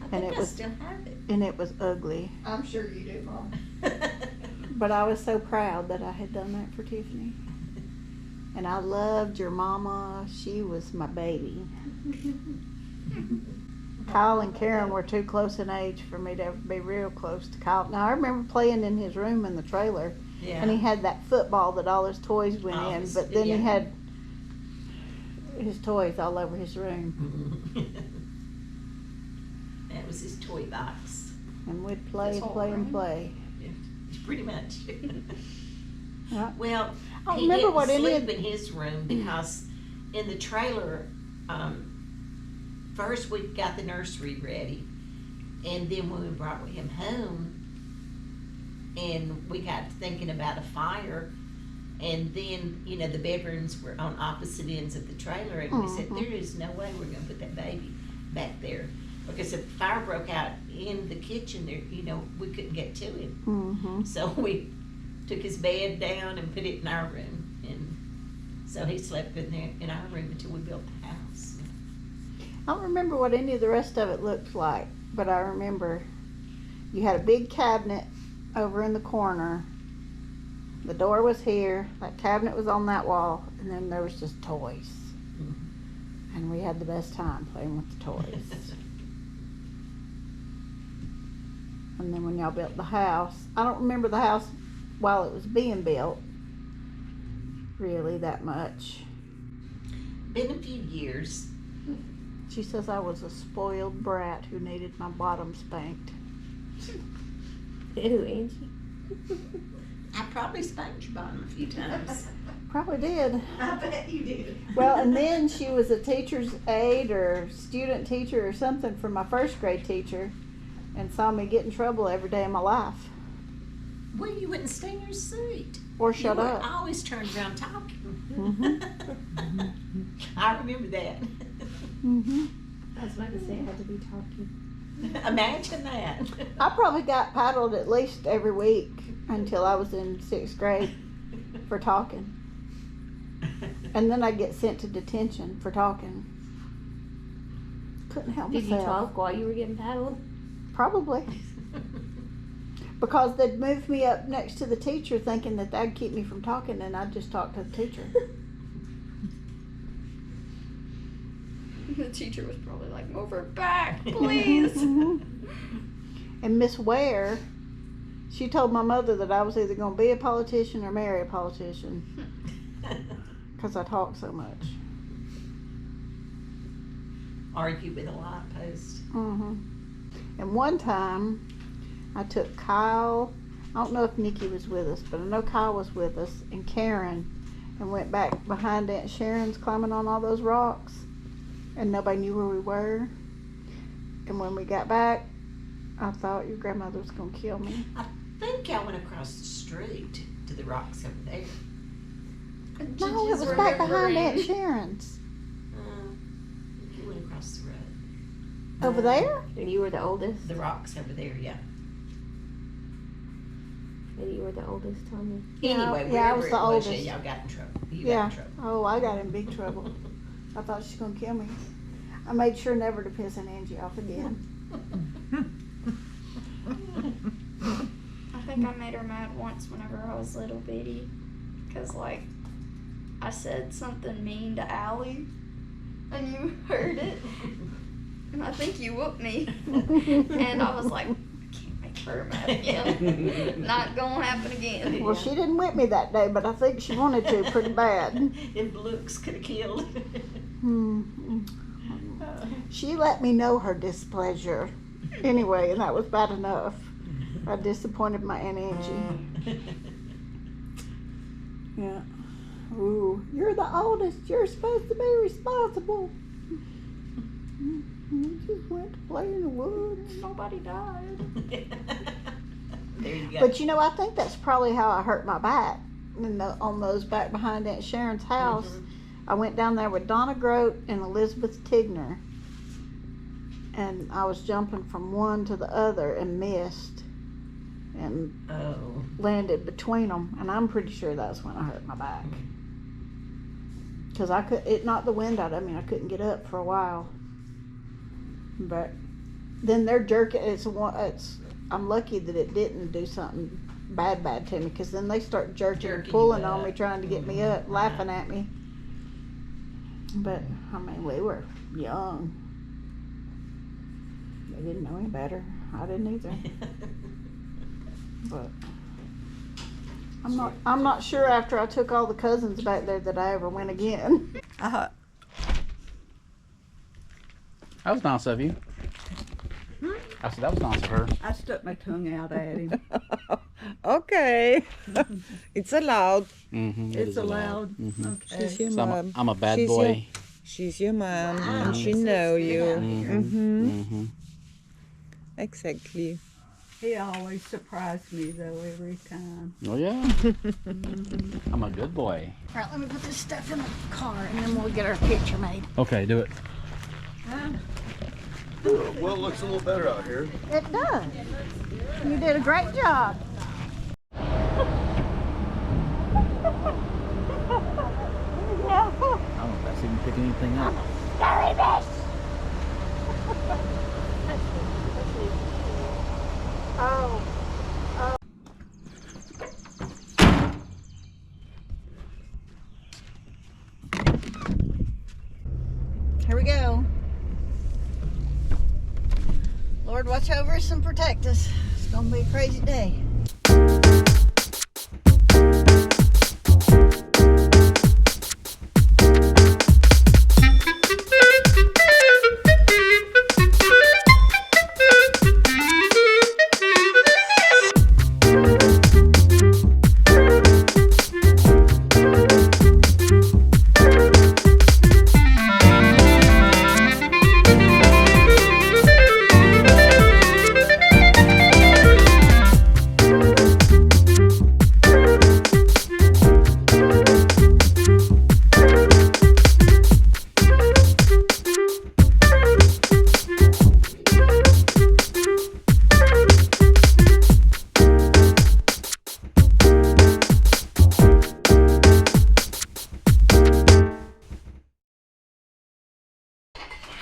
I and think it I was- still have it. and it was ugly. I'm sure you do, Mom. But I was so proud that I had done that for Tiffany. And I loved your mama. She was my baby. Kyle and Karen were too close in age for me to ever be real close to Kyle. Now, I remember playing in his room in the trailer. Yeah. And he had that football that all his toys went in. But then he had his toys all over his room. That was his toy box. And we'd play and play and play. Yeah, pretty much. Yeah. Well, I don't he remember didn't what any sleep of- in his room because in the trailer, first we got the nursery ready, and then when we brought him home, and we got thinking about a fire, and then, you know, the bedrooms were on opposite ends of the trailer, and we said, there is no way we're gonna put that baby back there. Because if the fire broke out in the kitchen, there, you know, we couldn't get to him. Mm-hmm. So we took his bed down and put it in our room, and so he slept in there in our room until we built the house. I don't remember what any of the rest of it looked like, but I remember you had a big cabinet over in the corner. The door was here, that cabinet was on that wall, and then there was just toys. Mm-hmm. And we had the best time playing with the toys. And then when y'all built the house, I don't remember the house while it was being built really that much. Been a few years. She says I was a spoiled brat who needed my bottom spanked. Ew, Angie. I probably spanked your bottom a few times. Probably did. I bet you did. Well, and then she was a teacher's aide or student teacher or something for my first grade teacher and saw me get in trouble every day of my life. Well, you wouldn't stay in your seat. Or shut you up. I always turned around talking. Mhm. I remember that. Mhm. I was about to say I had to be talking. Imagine that. I probably got paddled at least every week until I was in 6th grade for talking. And then I'd get sent to detention for talking. Couldn't help Did you myself. talk while you were getting paddled? Probably. Because they'd move me up next to the teacher thinking that that'd keep me from talking, and I'd just talk to the teacher. The teacher was probably like, move her back, please. Mhm. And Miss Ware, she told my mother that I was either going to be a politician or marry a politician because I talk so much. Argue with a light post. Mhm. And one time, I took Kyle, I don't know if Nikki was with us, but I know Kyle was with us, and Karen, and went back behind Aunt Sharon's climbing on all those rocks, and nobody knew where we were. And when we got back, I thought your grandmother was going to kill me. I think I went across the street to the rocks over there. No, it was back behind Aunt Sharon's. You went across the road. Over there? And you were the oldest? The rocks over there, yeah. And you were the oldest, Tanja? Anyway, yeah, I wherever was it the was, oldest. yeah, y'all got in trouble. You Yeah. got in trouble. Oh, I got in big trouble. I thought she was going to kill me. I made sure never to piss an Angie off again. I think I made her mad once whenever I was little bitty. Because, like, I said something mean to Allie. And you heard it. And I think you whooped me. And I was like, I can't make her mad again. Not gonna happen again. Well, she didn't whip me that day, but I think she wanted to pretty bad. If looks could have killed. She let me know her displeasure anyway, and that was bad enough. I disappointed my Aunt Angie. Yeah. Ooh, you're the oldest. You're supposed to be responsible. You just went to play in the woods. Nobody died. There you go. But you know, I think that's probably how I hurt my back. On those back behind Aunt Sharon's house. I went down there with Donna Grote and Elizabeth Tigner. And I was jumping from one to the other and missed. And landed between them. And I'm pretty sure that's when I hurt my back. Because it knocked the wind out of me. I couldn't get up for a while. But then they're jerking. I'm lucky that it didn't do something bad to me, because then they start jerking and pulling on me, trying to get me up, laughing at me. But, I mean, we were young. They didn't know any better. I didn't either. But I'm not sure after I took all the cousins back there that I ever went again. That was nice of you. I said that was nice of her. I stuck my tongue out at him. Okay. It's allowed. It's allowed. Okay. She's your So mom. I'm a bad boy. She's your mom, and she know you. Exactly. He always surprised me though every time. Oh yeah. I'm a good boy. All right, let me put this stuff in the car and then we'll get our picture made. Okay, do it. Well, it looks a little better out here. It does. You did a great job. I don't know if that's even picking anything up. Oh. Here we go. Lord, watch over us and protect us. It's gonna be a crazy day.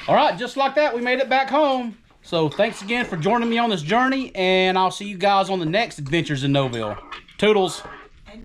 All right, just like that, we made it back home. So thanks again for joining me on this journey, and I'll see you guys on the next Adventures in Noville. Toodles.